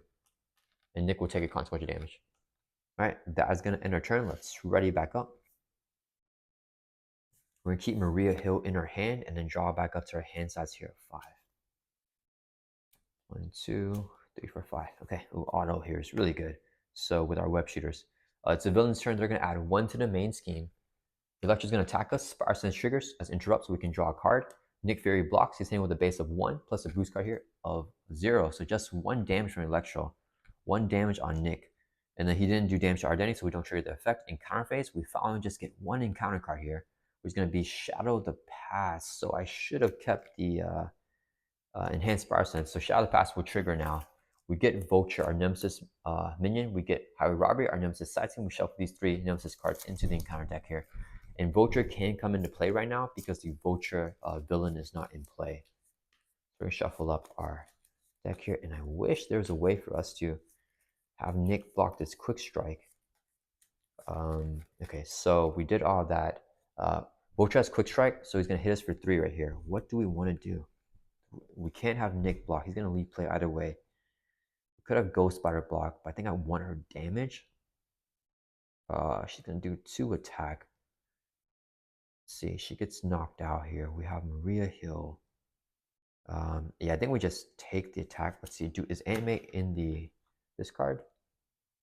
And Nick will take a consequential damage. All right, that is going to end our turn. Let's ready back up. We're going to keep Maria Hill in our hand and then draw back up to our hand size here at 5. 1, 2, 3, 4, 5. Okay, ooh, auto here is really good. So with our web shooters, it's a villain's turn. They're going to add 1 to the main scheme. Electro's going to attack us. Spire Sense triggers as interrupt, so we can draw a card. Nick Fury blocks. He's hitting with a base of 1 plus a boost card here of 0. So just 1 damage from Electro, 1 damage on Nick. And then he didn't do damage to our identity, so we don't trigger the effect. In counter phase, we finally just get 1 encounter card here, which is going to be Shadow the Past. So I should have kept the enhanced Spire Sense. So Shadow the Past will trigger now. We get Vulture, our Nemesis minion. We get Highway Robbery, our Nemesis side scheme. We shuffle these 3 Nemesis cards into the encounter deck here. And Vulture can come into play right now because the Vulture villain is not in play. So we're going to shuffle up our deck here. And I wish there was a way for us to have Nick block this Quick Strike. Okay, so we did all that. Vulture has Quick Strike, so he's going to hit us for 3 right here. What do we want to do? We can't have Nick block. He's going to leave play either way. We could have Ghost Spider block, but I think I want her damage. She's going to do 2 attack. Let's see, she gets knocked out here. We have Maria Hill. Yeah, I think we just take the attack. Let's see, is Anime in this card?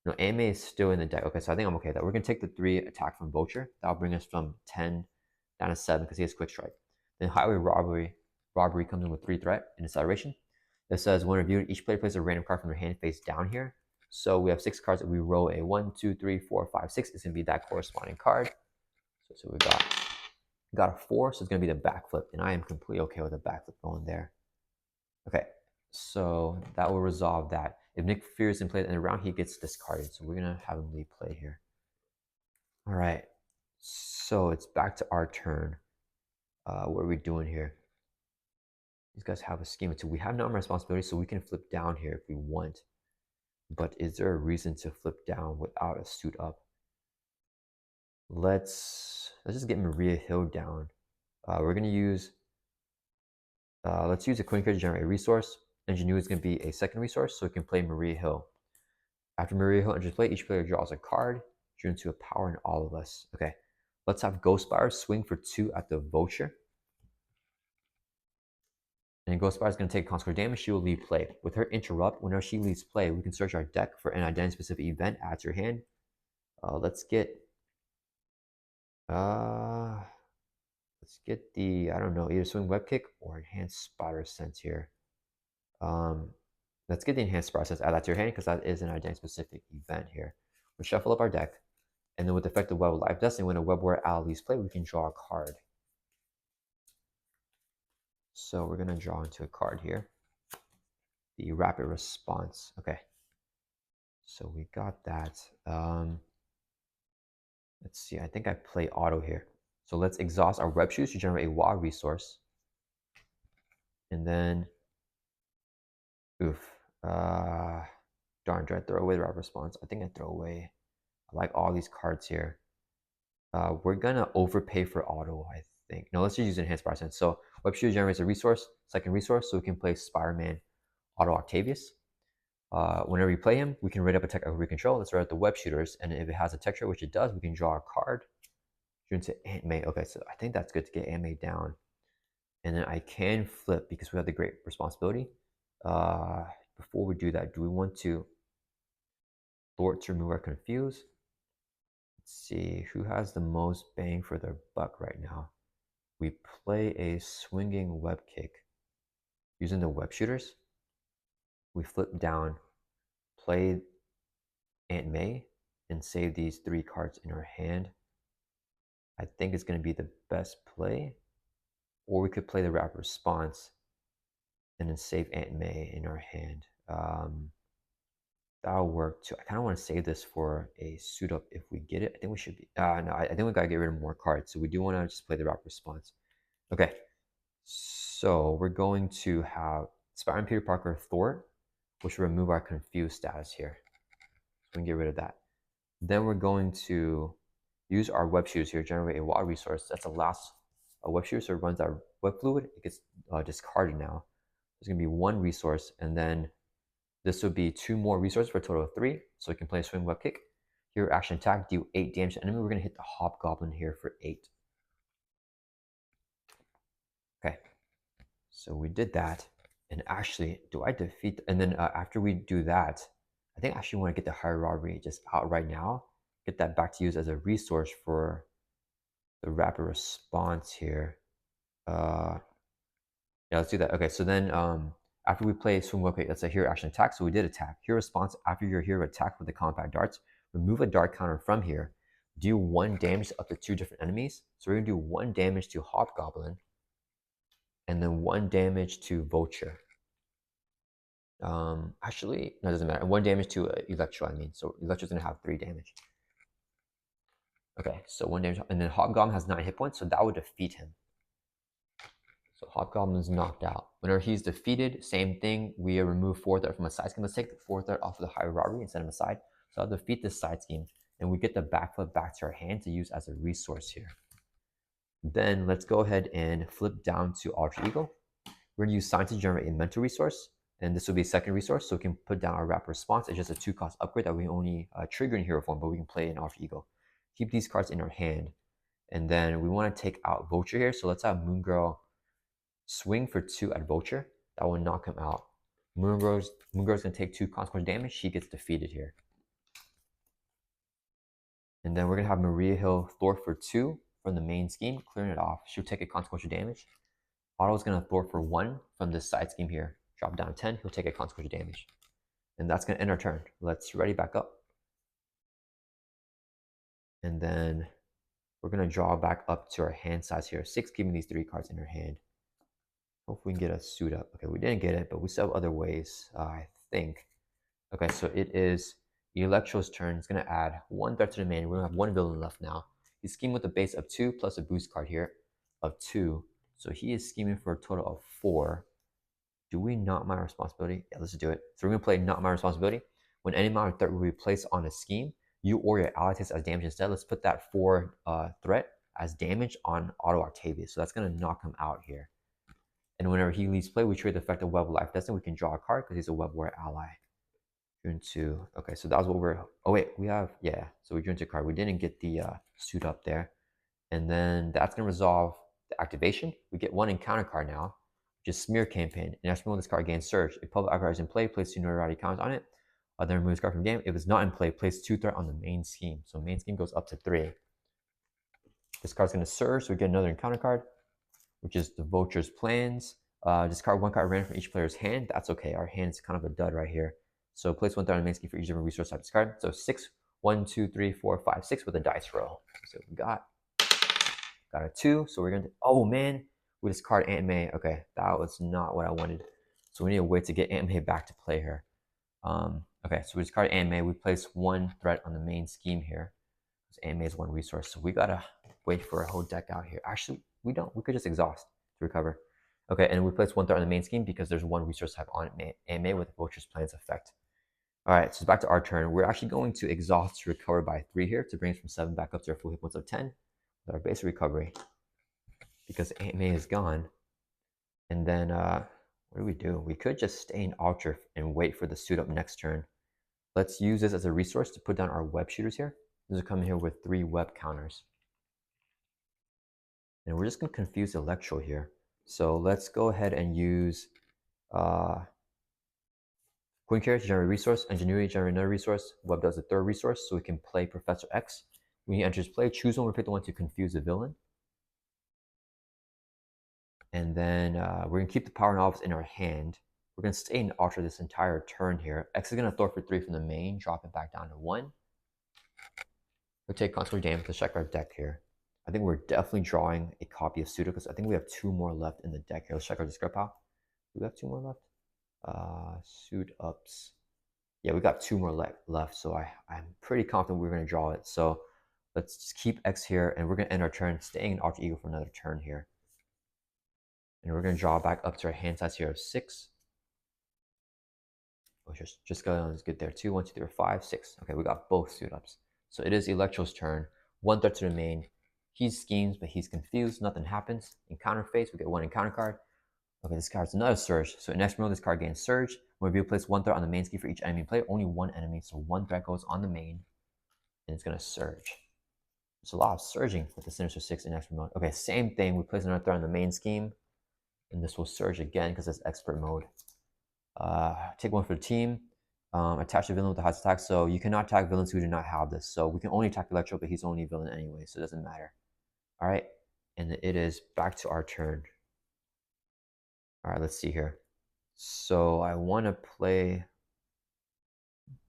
No, Anime is still in the deck. Okay, so I think I'm okay with that. We're going to take the 3 attack from Vulture. That'll bring us from 10 down to 7 because he has Quick Strike. Then Highway Robbery robbery comes in with 3 threat and acceleration. It says when reviewed, each player plays a random card from their hand face down here. So we have 6 cards that we roll a 1, 2, 3, 4, 5, 6. It's gonna be that corresponding card. So we got a 4, so it's gonna be the backflip, and I am completely okay with the backflip going there. Okay, so that will resolve that. If Nick fears and plays in the round, he gets discarded. So we're gonna have him lead play here. All right, so it's back to our turn. What are we doing here? These guys have a schema too. We have no responsibility, so we can flip down here if we want. But is there a reason to flip down without a suit up? Let's just get Maria Hill down. We're gonna use let's use a coin card to generate a resource. Ingenuity is gonna be a second resource, so we can play Maria Hill. After Maria Hill enters play, each player draws a card, drew into a power in all of us. Okay, let's have Ghost Spire swing for 2 at the Vulture. And Ghost Spire is going to take consequential damage. She will leave play. With her interrupt, whenever she leaves play, we can search our deck for an identity-specific event. Add to your hand. Let's get the, I don't know, either Swing Web Kick or Enhanced Spider Sense here. Let's get the Enhanced Spider Sense. Add that to your hand because that is an identity-specific event here. We'll shuffle up our deck. And then with the effect of Web of Life Destiny, when a Web Warrior ally leaves play, we can draw a card. So we're going to draw into a card here. The Rapid Response. Okay. So we got that. Let's see. I think I play auto here. So let's exhaust our web shoes to generate a WA resource. And then, darn, do I throw away the Rapid Response? I think I throw away. I like all these cards here. We're gonna overpay for auto, I think. No, let's just use Enhanced Spider Sense. So web shoes generates a resource, second resource, so we can play Spider-Man Auto Octavius. Whenever we play him, we can rate up a tech we control. Let's write out the web shooters, and if it has a texture, which it does, we can draw a card. Into Aunt May. Okay, so I think that's good to get Aunt May down. And then I can flip because we have the great responsibility. Before we do that, do we want to thwart to remove our confuse? Let's see who has the most bang for their buck right now. We play a swinging web kick using the web shooters. We flip down, play Aunt May, and save these 3 cards in our hand. I think it's going to be the best play. Or we could play the Rapid Response and then save Aunt May in our hand. That'll work too. I kind of want to save this for a suit up if we get it. I think we should be. No, I think we gotta get rid of more cards. So we do want to just play the Rapid Response. Okay. So we're going to have Spider-Man Peter Parker thwart, which will remove our confused status here. So we can get rid of that. Then we're going to use our web shoes here, generate a WA resource. That's the last web shooter, so it runs our web fluid. It gets discarded now. There's gonna be 1 resource, and then this would be 2 more resources for a total of 3. So we can play a swing web kick. Here, action attack, do 8 damage to enemy. We're gonna hit the Hobgoblin here for 8. Okay, so we did that. And actually, do I defeat? And then after we do that, I think I actually want to get the higher robbery just out right now. Get that back to use as a resource for the Rapid Response here. Yeah, let's do that. Okay, so then after we play swing web kick, let's say hero action attack. So we did attack. Hero response after your hero attack with the compact darts. Remove a dart counter from here. Do 1 damage to up to 2 different enemies. So we're gonna do 1 damage to Hobgoblin, and then 1 damage to Vulture. Actually, no, it doesn't matter. 1 damage to Electro. I mean, so Electro's gonna have 3 damage. Okay, so 1 damage, and then Hobgoblin has 9 hit points, so that would defeat him. So Hobgoblin's knocked out. Whenever he's defeated, same thing. We remove 4 threat from a side scheme. Let's take the 4 threat off of the higher robbery and set him aside. So I'll defeat this side scheme, and we get the backflip back to our hand to use as a resource here. Then let's go ahead and flip down to Alter Ego. We're gonna use Sign to generate a mental resource, and this will be a second resource, so we can put down our Rapid Response. It's just a 2-cost upgrade that we only trigger in hero form, but we can play in Alter Ego. Keep these cards in our hand, and then we want to take out Vulture here. So let's have Moon Girl swing for 2 at Vulture. That will knock him out. Moon Girl's gonna take 2 consequential damage. She gets defeated here. And then we're gonna have Maria Hill thwart for 2 from the main scheme, clearing it off. She'll take a consequential damage. Otto's going to thwart for 1 from this side scheme here. Drop down 10, he'll take a consequential damage. And that's going to end our turn. Let's ready back up. And then we're going to draw back up to our hand size here. 6, giving these 3 cards in your hand. Hopefully we can get a suit up. Okay, we didn't get it, but we still have other ways, I think. Okay, so it is Electro's turn. It's going to add 1 threat to the main. We're going to have 1 villain left now. He's scheming with a base of 2 plus a boost card here of 2. So he is scheming for a total of 4. Do we not my responsibility? Yeah, let's do it. So we're going to play not my responsibility. When any amount of threat will be placed on a scheme, you or your ally takes as damage instead. Let's put that 4 threat as damage on Otto Octavius. So that's going to knock him out here. And whenever he leaves play, we trade the effect of Web of Life Destiny. We can draw a card because he's a Web War ally. Drew into, okay, so that was what we're, oh wait, we have, yeah, so we drew into a card. We didn't get the suit up there. And then that's going to resolve the activation. We get 1 encounter card now, which is Smear Campaign. And after this card gains Surge. If public icon is in play, place 2 notoriety counters on it. Then remove this card from game. If it's not in play, place 2 threat on the main scheme. So main scheme goes up to 3. This card's going to Surge, so we get another encounter card, which is the Vulture's Plans. Discard 1 card random from each player's hand. That's okay. Our hand is kind of a dud right here. So place 1 threat on the main scheme for each different resource type discard. So 6, 1, 2, 3, 4, 5, 6 with a dice roll. So we got a 2. So we're going to, oh man, we discard Aunt May. Okay, that was not what I wanted. So we need a way to get Aunt May back to play here. Okay, so we discard Aunt May. We place 1 threat on the main scheme here. Aunt May is 1 resource. So we got to wait for a whole deck out here. Actually, we don't. We could just exhaust to recover. Okay, and we place 1 threat on the main scheme because there's 1 resource type on Aunt May with Vulture's Plans effect. All right, so back to our turn. We're actually going to exhaust to recover by 3 here to bring us from 7 back up to our full hit points of 10 with our base recovery because Aunt May is gone. And then what do? We could just stay in Ultra and wait for the suit up next turn. Let's use this as a resource to put down our web shooters here. These will come here with 3 web counters. And we're just going to confuse Electro here. So let's go ahead and use Queen Carrier to generate a resource, Ingenuity to generate another resource, Web does a 3rd resource, so we can play Professor X. When he enters play, choose one, repeat the one to confuse the villain. And then we're going to keep the Power Novels in our hand. We're going to stay in Ultra this entire turn here. X is going to throw for 3 from the main, drop it back down to 1. We'll take consequential damage to check our deck here. I think we're definitely drawing a copy of Suda because I think we have 2 more left in the deck here. Let's check our discard pile. Do we have 2 more left? Suit ups. Yeah, we got 2 more left, so I'm pretty confident we're going to draw it. So let's just keep X here, and we're going to end our turn staying in Ultra Ego for another turn here. And we're going to draw back up to our hand size here of 6. Oh, just go on, let's get there. 2, 1, 2, 3, 4, 5, 6. Okay, we got both suit ups. So it is Electro's turn. 1 threat to the main. He schemes, but he's confused. Nothing happens. Encounter phase, we get 1 encounter card. Okay, this card's another Surge. So in next round, this card gains Surge. When we place 1 threat on the main scheme for each enemy in play, only 1 enemy. So 1 threat goes on the main, and it's going to Surge. There's a lot of surging with the Sinister Six in expert mode. Okay, same thing. We place another threat on the main scheme, and this will Surge again because it's expert mode. Take 1 for the team. Attach the villain with the highest attack. So you cannot attack villains who do not have this. So we can only attack Electro, but he's only a villain anyway, so it doesn't matter. All right, and it is back to our turn. All right, let's see here. So I want to play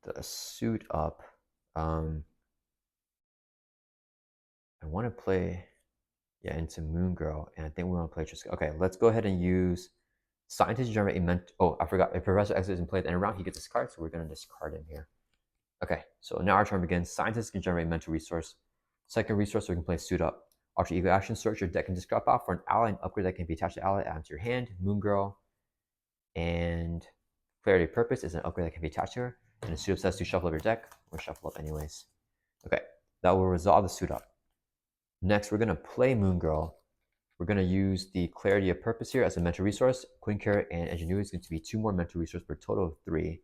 the suit up. I want to play, yeah, into Moon Girl, and I think we want to play just. Okay, let's go ahead and use Scientist to generate a oh, I forgot. If Professor X is in play at the end of round, he gets this card, so we're going to discard him here. Okay, so now our turn begins. Scientist can generate mental resource. Second resource, we can play suit up. Ultra Ego action, search your deck and discard out for an ally and upgrade that can be attached to ally, add to your hand. Moon Girl. And Clarity of Purpose is an upgrade that can be attached to her. And the suit up says to shuffle up your deck, or shuffle up anyways. Okay, that will resolve the suit up. Next, we're going to play Moon Girl. We're going to use the Clarity of Purpose here as a mental resource. Queen Carrot and Ingenuity is going to be 2 more mental resources for a total of 3.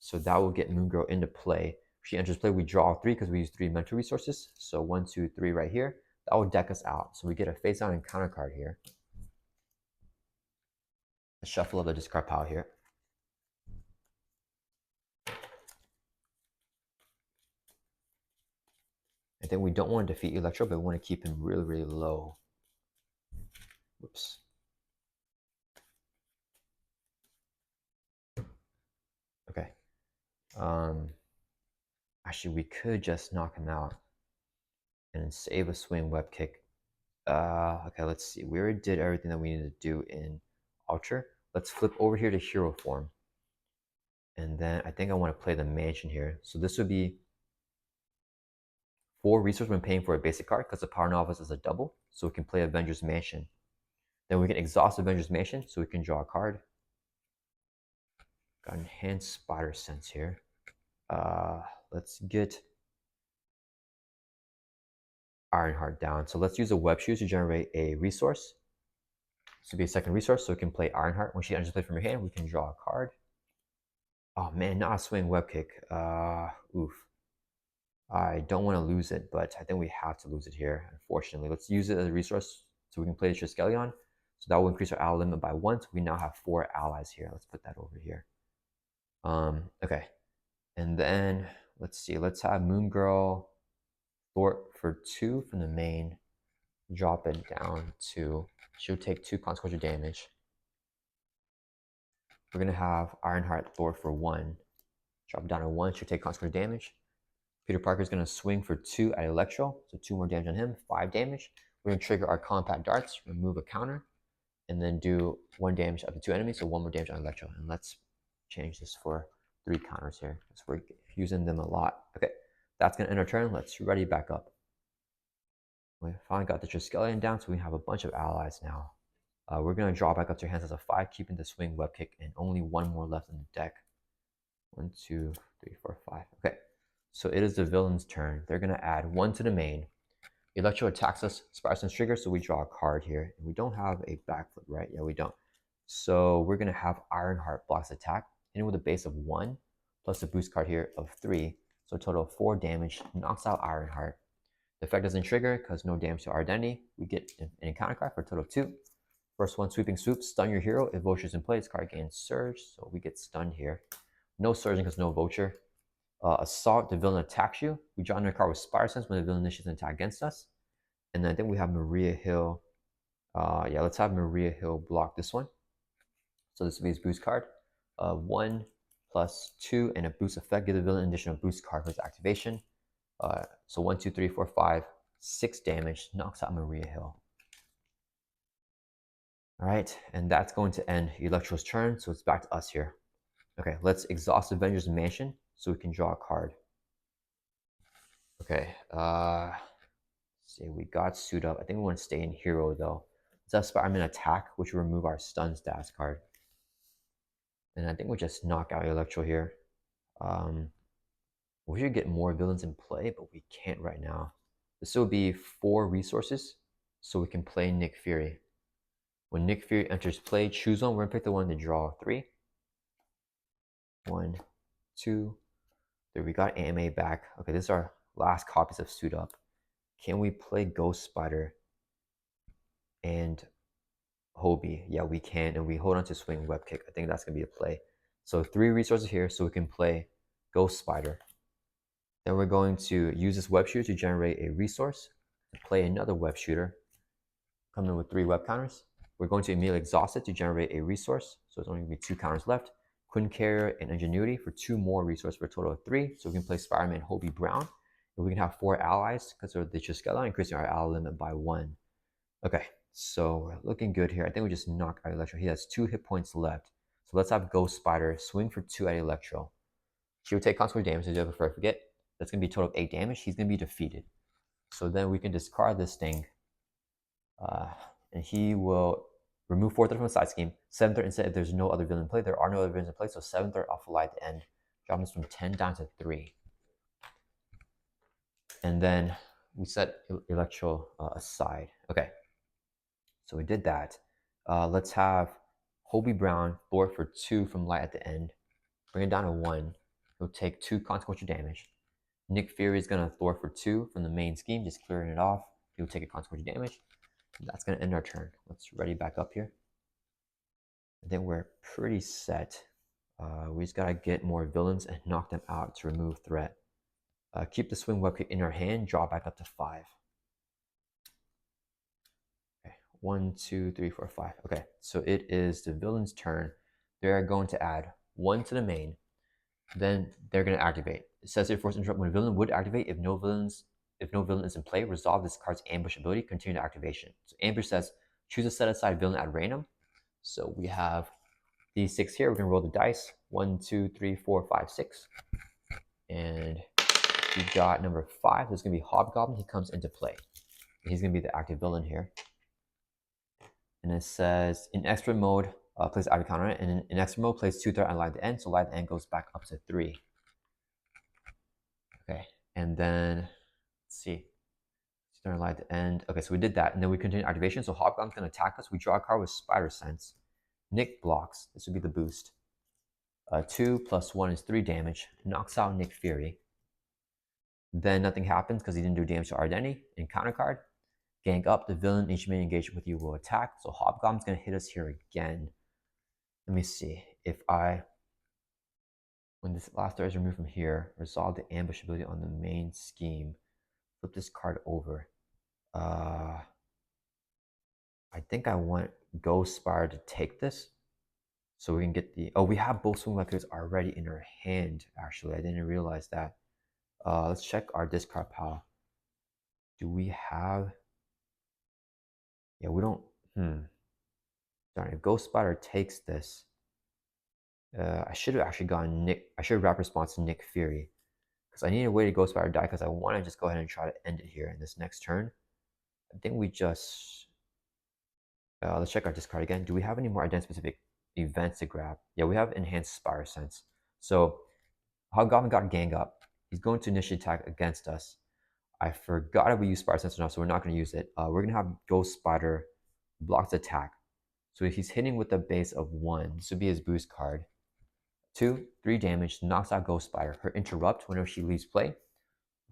So that will get Moon Girl into play. If she enters play, we draw 3 because we use 3 mental resources. So 1, 2, 3 right here. That will deck us out. So we get a face down and counter card here. A shuffle of the discard pile here. I think we don't want to defeat Electro, but we want to keep him really, really low. Whoops. Actually, we could just knock him out and save a swing web kick. Okay, let's see. We already did everything that we needed to do in Ultra. Let's flip over here to hero form. And then I think I want to play the mansion here. So this would be 4 resources when paying for a basic card because the Power Novice is a double. So we can play Avengers Mansion. Then we can exhaust Avengers Mansion so we can draw a card. Got Enhanced Spider Sense here. Let's get Ironheart down. So let's use a web shoe to generate a resource. This would be a second resource, so we can play Ironheart. When she enters play from your hand, we can draw a card. Oh man, not a swing web kick. Oof. I don't want to lose it, but I think we have to lose it here, unfortunately. Let's use it as a resource so we can play the Escalating. So that will increase our ally limit by 1. So we now have 4 allies here. Let's put that over here. Okay. And then let's see. Let's have Moon Girl thwart for 2 from the main. Drop it down to, she'll take 2 consequential damage. We're gonna have Ironheart thwart for 1. Drop it down to 1, she'll take consequential damage. Peter Parker's gonna swing for 2 at Electro, so 2 more damage on him, 5 damage. We're gonna trigger our compact darts, remove a counter, and then do 1 damage up to 2 enemies, so 1 more damage on Electro. And let's change this for 3 counters here, because we're using them a lot. Okay, that's gonna end our turn. Let's ready back up. We finally got the Triskelion down, so we have a bunch of allies now. We're gonna draw back up to your hands as a 5, keeping the swing web kick, and only 1 more left in the deck. 1, 2, 3, 4, 5. Okay, so it is the villain's turn. They're gonna add 1 to the main. Electro attacks us, Spider Sense trigger, so we draw a card here. And we don't have a backflip, right? Yeah, we don't. So we're gonna have Ironheart blocks attack, hitting with a base of 1, plus a boost card here of 3. So a total of 4 damage, knocks out Ironheart. The effect doesn't trigger because no damage to our identity. We get an encounter card for a total of 2. First one, Sweeping Swoop, stun your hero. If Vulture's in play, this card gains Surge, so we get stunned here. No surging because no Vulture. Assault, the villain attacks you. We draw another card with Spider Sense when the villain initiates an attack against us. And then I think we have Maria Hill. Yeah, let's have Maria Hill block this one. So this will be his boost card. 1 plus 2 and a boost effect. Give the villain an additional boost card for his activation. So 1, 2, 3, 4, 5, 6 damage. Knocks out Maria Hill. All right, and that's going to end Electro's turn. So it's back to us here. Okay, let's exhaust Avengers Mansion so we can draw a card. Okay, see, we got suit up. I think we want to stay in hero though. Let's have Spider-Man attack, which will remove our stun stats card. And I think we'll just knock out Electro here. We should get more villains in play, but we can't right now. This will be 4 resources, so we can play Nick Fury. When Nick Fury enters play, choose one. We're gonna pick the one to draw 3. 1, 2, 3. We got AMA back. Okay, this is our last copies of Suit Up. Can we play Ghost Spider and Hobie? Yeah, we can, and we hold on to Swing Web Kick. I think that's gonna be a play. So 3 resources here, so we can play Ghost Spider. Then we're going to use this web shooter to generate a resource, to play another web shooter, come in with 3 web counters. We're going to immediately exhaust it to generate a resource, so it's only going to be 2 counters left. Quinn Carrier and Ingenuity for 2 more resources for a total of 3, so we can play Spider-Man Hobie Brown, and we can have 4 allies because of the Triskelion, increasing our ally limit by 1. Okay, so we're looking good here. I think we just knock out Electro. He has 2 hit points left, so let's have Ghost Spider swing for 2 at Electro. She will take consequential damage, as before I forget. That's going to be a total of 8 damage. He's going to be defeated. So then we can discard this thing. And he will remove 4th from the side scheme. 7th instead if there's no other villain in play. There are no other villains in play, so 7th off the light at the end. Drop this from 10 down to 3. And then we set Electro aside. Okay. So we did that. Let's have Hobie Brown thwart for 2 from light at the end. Bring it down to 1. He'll take 2 consequential damage. Nick Fury is going to thwart for 2 from the main scheme, just clearing it off. He'll take a consequential damage. That's going to end our turn. Let's ready back up here. I think we're pretty set. We just got to get more villains and knock them out to remove threat. Keep the swing web kick in our hand, draw back up to 5. Okay, 1, 2, 3, 4, 5. Okay, so it is the villain's turn. They're going to add 1 to the main. then they're going to activate. It says here, force interrupt when a villain would activate if no villain is in play. Resolve this card's ambush ability. Continue to activation. So ambush says choose a set aside villain at random. So we have these 6 here. We're going to roll the dice. 1, 2, 3, 4, 5, 6. And we got number 5. There's going to be Hobgoblin. He comes into play. And he's going to be the active villain here. And it says in expert mode, place add a counter on it. And in expert mode, place 2 threat on line to end. So line to end goes back up to 3. Okay. And then let's see. Start line to end. Okay, so we did that. And then we continue activation. So Hobgoblin's going to attack us. We draw a card with Spider Sense. Nick blocks. This would be the boost. 2 + 1 is 3 damage. Knocks out Nick Fury. Then nothing happens because he didn't do damage to our identity. And counter card. Gang up. The villain each main engagement with you will attack. So Hobgoblin's going to hit us here again. Let me see. When this last threat is removed from here, resolve the ambush ability on the main scheme. Flip this card over. I think I want Ghost Spire to take this. So we can get the... Oh, we have both swing weapons already in our hand, actually. I didn't realize that. Let's check our discard pile. Do we have... Yeah, we don't... Darn, if Ghost Spider takes this, I should have actually gone Nick... I should have wrapped response to Nick Fury. Because I need a way to Ghost Spider die, because I want to just go ahead and try to end it here in this next turn. I think we just... let's check our discard again. Do we have any more identity-specific events to grab? Yeah, we have Enhanced Spire Sense. So, Hobgoblin got gang up. He's going to initiate attack against us. I forgot if we use Spire Sense or not, so we're not going to use it. We're going to have Ghost Spider blocks attack. So if he's hitting with a base of 1, this would be his boost card. 2, 3 damage, knocks out Ghost Spider. Her interrupt whenever she leaves play.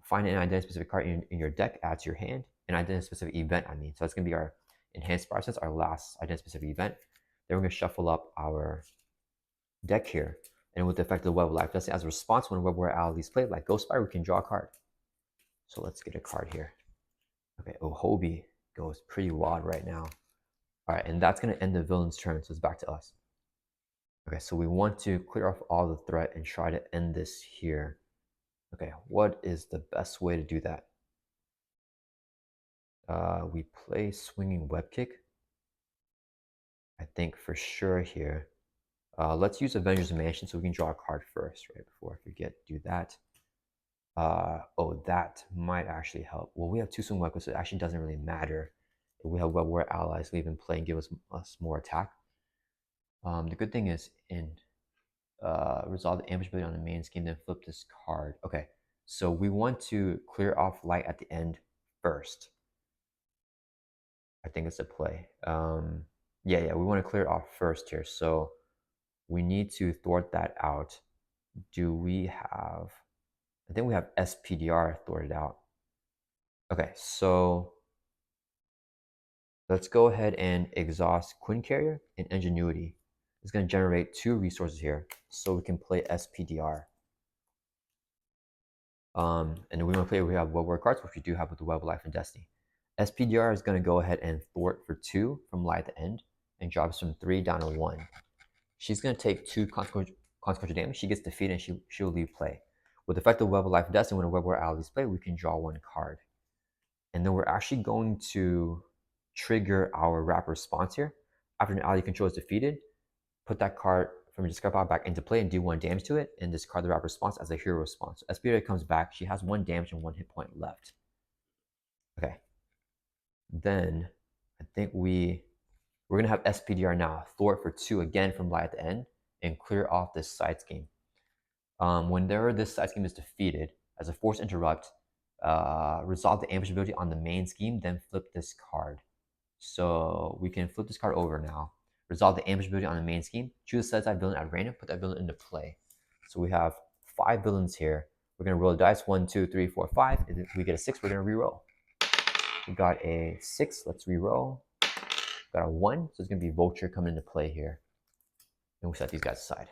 Find an identity-specific card in your deck, add to your hand. An identity-specific event, I mean. So that's going to be our Enhanced Spire Sense, our last identity-specific event. Then we're going to shuffle up our deck here. And with the effect of the Web of Life, that's as a response when Web War allies play, like Ghost Spider, we can draw a card. So let's get a card here. Okay, Hobie goes pretty wild right now. All right, and that's going to end the villain's turn, so it's back to us. Okay, so we want to clear off all the threat and try to end this here. Okay, what is the best way to do that? We play Swinging Web Kick. I think for sure here. Let's use Avengers Mansion so we can draw a card first, right? Before I forget, do that. That might actually help. Well, we have 2 swing weapons, so it actually doesn't really matter if we have Web War allies leave in play and give us more attack. The good thing is in resolve the ambush ability on the main scheme, then flip this card. Okay, so we want to clear off light at the end first. I think it's a play. Yeah, we want to clear it off first here. So we need to thwart that out. Do we have... I think we have SPDR thwarted out. Okay, so let's go ahead and exhaust Quinn Carrier and Ingenuity. It's going to generate 2 resources here, so we can play SPDR. And then we want to play, we have Web War cards, which we do have with the Web of Life and Destiny. SPDR is going to go ahead and thwart for 2 from light to end, and drops from 3 down to 1. She's going to take 2 consequential damage. She gets defeated and she'll leave play. With effective Web of Life and Destiny, when a Web War allies play, we can draw 1 card. And then we're actually going to trigger our wrap response here. After an ally control is defeated, put that card from your discard pile back into play and do 1 damage to it, and discard the wrap response as a hero response. So SPDR comes back. She has 1 damage and 1 hit point left. Okay. Then I think we're going to have SPDR now thwart for 2 again from light at the end and clear off this side scheme. Whenever this side scheme is defeated, as a force interrupt, resolve the ambush ability on the main scheme, then flip this card. So we can flip this card over now. Resolve the ambush ability on the main scheme. Choose a set aside villain at random, put that villain into play. So we have 5 villains here. We're going to roll the dice. 1, 2, 3, 4, 5. If we get a 6, we're going to re-roll. We got a 6. Let's re-roll. Got a 1. So it's going to be Vulture coming into play here. And we set these guys aside.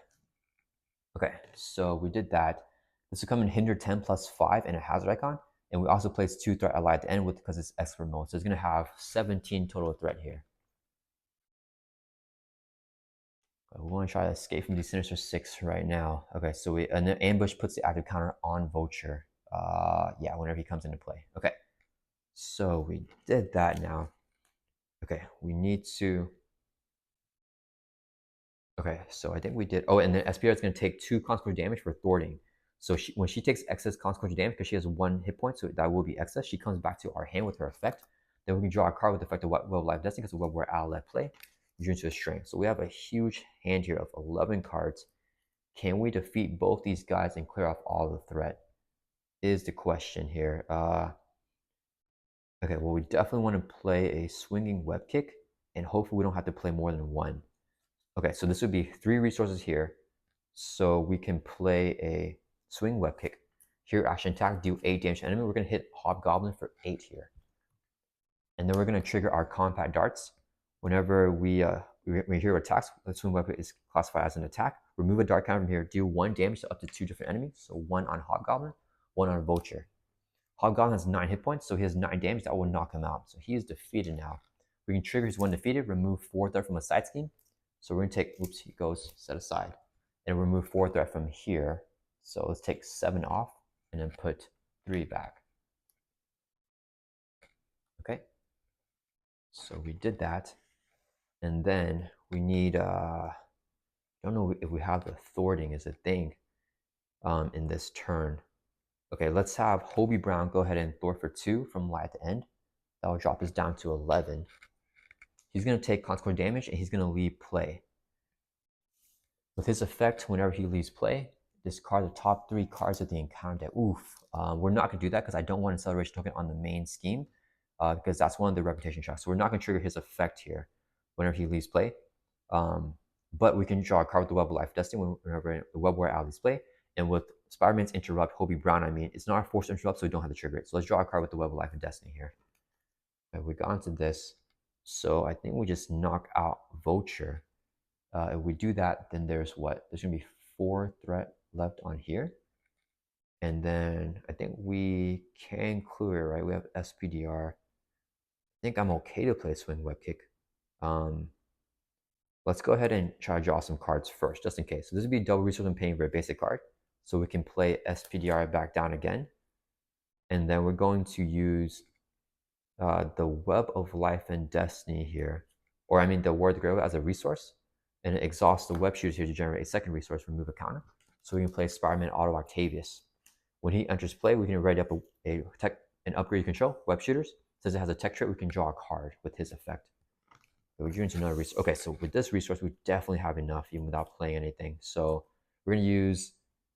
Okay, so we did that. This will come in Hinder 10 plus 5 and a hazard icon. And we also place 2 threat ally at the end because it's expert mode. So it's going to have 17 total threat here. We want to try to escape from the Sinister Six right now. Okay, so an ambush puts the active counter on Vulture. Yeah, whenever he comes into play. Okay, so we did that now. Okay, we need to. Okay, so I think we did. Oh, and then SPR is going to take 2 consequential damage for thwarting. So when she takes excess consequential damage, because she has 1 hit point, so that will be excess, she comes back to our hand with her effect. Then we can draw a card with the effect of Web of Life Destiny, because the Web War Owl left play. Drew into a string. So we have a huge hand here of 11 cards. Can we defeat both these guys and clear off all the threat? Is the question here. Okay, well, we definitely want to play a swinging web kick, and hopefully we don't have to play more than 1. Okay, so this would be 3 resources here. So we can play a swing web kick. Here, action attack, do 8 damage to enemy. We're going to hit Hobgoblin for 8 here. And then we're going to trigger our compact darts. Whenever we hear attacks, the swing web kick is classified as an attack. Remove a dart counter from here. Do 1 damage to up to 2 different enemies. So 1 on Hobgoblin, 1 on Vulture. Hobgoblin has 9 hit points, so he has 9 damage. That will knock him out. So he is defeated now. We can trigger his 1 defeated, remove 4 threat from a side scheme. So we're going to take, oops, he goes set aside. And remove 4 threat from here. So let's take 7 off and then put 3 back. Okay. So we did that. And then we need, I don't know if we have the thwarting as a thing in this turn. Okay, let's have Hobie Brown go ahead and thwart for 2 from light at the end. That will drop us down to 11. He's going to take consequential damage and he's going to leave play. With his effect, whenever he leaves play, discard the top 3 cards of the encounter deck. Oof. We're not going to do that because I don't want acceleration token on the main scheme because that's one of the reputation tracks. So we're not going to trigger his effect here whenever he leaves play. But we can draw a card with the Web of Life Destiny whenever the Web War Owl leaves play. And with Spider-Man's Interrupt, Hobie Brown, I mean, it's not a forced interrupt, so we don't have to trigger it. So let's draw a card with the Web of Life and Destiny here. Okay, we got into this. So I think we just knock out Vulture. If we do that, then there's what? There's going to be 4 threat left on here. And then I think we can clear, right? We have SPDR. I think I'm okay to play Swing Web Kick. Let's go ahead and try to draw some cards first, just in case. So this would be double resource and paying for a basic card. So we can play SPDR back down again. And then we're going to use the Web of Life and Destiny here. Or I mean the Ward Grail as a resource. And it exhausts the web shooters here to generate a second resource, remove a counter. So we can play Spider-Man Auto Octavius. When he enters play, we can write up an upgrade control, web shooters. Since it has a tech trait, we can draw a card with his effect. So we're going to another resource. Okay, so with this resource, we definitely have enough even without playing anything. So we're going to use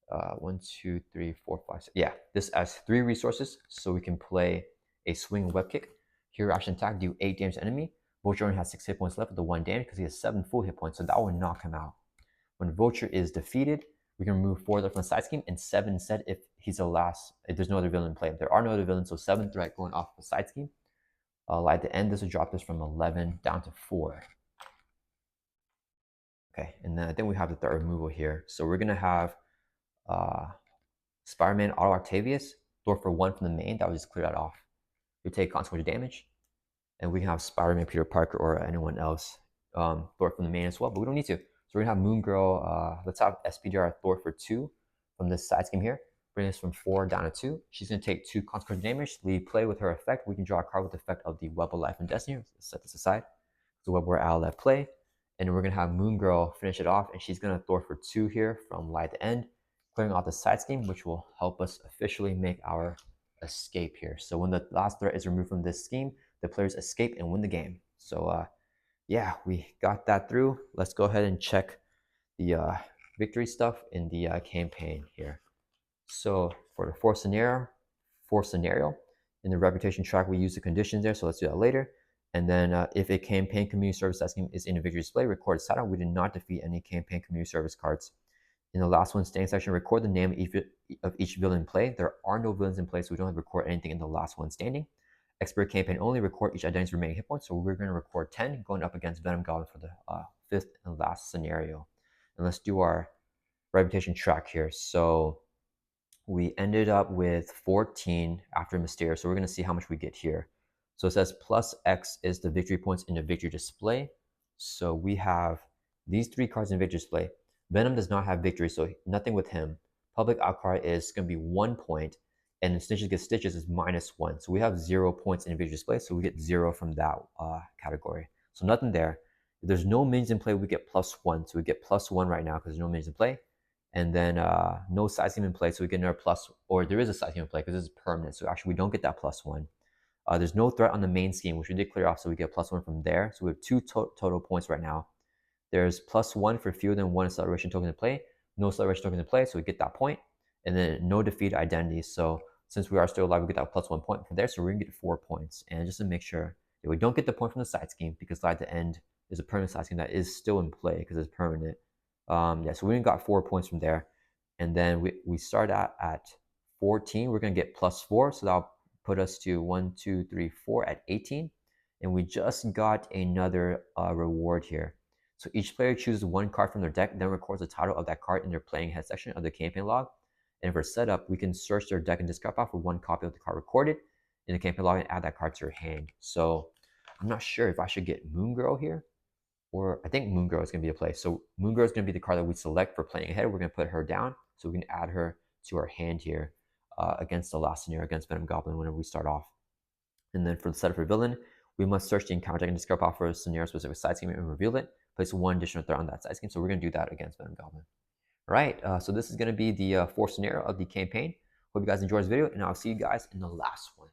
1, 2, 3, 4, 5, 6. Yeah, this has 3 resources. So we can play a swing web kick. Here, action attack, do 8 damage to enemy. Vulture only has 6 hit points left with the 1 damage because he has 7 full hit points, so that will knock him out. When Vulture is defeated, we can remove 4 threat from the side scheme and 7 instead if he's the last, if there's no other villain in play. If there are no other villains, so 7 threat going off the side scheme. At the end, this will drop this from 11 down to 4. Okay, and then I think we have the threat removal here. So we're going to have Spider-Man Auto Octavius, thwart for 1 from the main. That will just clear that off. We take consequential damage. And we can have Spider-Man, Peter Parker, or anyone else thwart from the main as well, but we don't need to. So we're gonna have Moon Girl, let's have SPDR thwart for 2 from this side scheme here. Bring this from 4 down to 2. She's gonna take 2 consequential damage, leave play with her effect. We can draw a card with the effect of the Web of Life and Destiny. Let's set this aside. So Web War Owl left play. And we're gonna have Moon Girl finish it off, and she's gonna thwart for 2 here from light to end, clearing off the side scheme, which will help us officially make our escape here. So when the last threat is removed from this scheme, the players escape and win the game. So yeah, we got that through. Let's go ahead and check the victory stuff in the campaign here. So for the fourth scenario, in the reputation track, we use the conditions there. So let's do that later. And then if a campaign community service scheme is in a victory display, record side on. We did not defeat any campaign community service cards. In the last one, standing section, record the name of each villain in play. There are no villains in play, so we don't have to record anything in the last one standing. Expert campaign only, record each identity's remaining hit points. So we're going to record 10, going up against Venom Goblin for the 5th and last scenario. And let's do our reputation track here. So we ended up with 14 after Mysterio. So we're going to see how much we get here. So it says plus X is the victory points in the victory display. So we have These 3 cards in Victor's play. Venom does not have victory, so nothing with him. Public Outcry is going to be 1 point, and Snitches Get Stitches is -1. So we have 0 points in Victor's play, so we get 0 from that category. So nothing there. If there's no minions in play, we get +1. So we get +1 right now because there's no minions in play. And then no side scheme in play, so we get another plus, or there is a side scheme in play because this is permanent. So actually, we don't get that +1. There's no threat on the main scheme, which we did clear off, so we get +1 from there. So we have 2 total points right now. There's +1 for fewer than 1 acceleration token in play. No acceleration tokens in play, so we get that point. And then no defeat identity. So since we are still alive, we get that +1 point from there. So we're going to get 4 points. And just to make sure that we don't get the point from the side scheme, because at the end is a permanent side scheme that is still in play because it's permanent. Yeah, so we got 4 points from there. And then we start at 14. We're going to get +4. So that'll put us to 1, 2, 3, 4 at 18. And we just got another reward here. So each player chooses 1 card from their deck, then records the title of that card in their playing head section of the campaign log. And for setup, we can search their deck and discard file for 1 copy of the card recorded in the campaign log and add that card to your hand. So I'm not sure if I should get Moon Girl here, or I think Moon Girl is going to be a play. So Moon Girl is going to be the card that we select for playing ahead. We're going to put her down so we can add her to our hand here against the last scenario against Venom Goblin whenever we start off. And then for the setup for villain, we must search the encounter deck and discard file for a scenario-specific side scheme and reveal it. Place 1 additional threat on that side scheme. So we're going to do that against Venom Goblin. All right, so this is going to be the 4th scenario of the campaign. Hope you guys enjoyed this video, and I'll see you guys in the last one.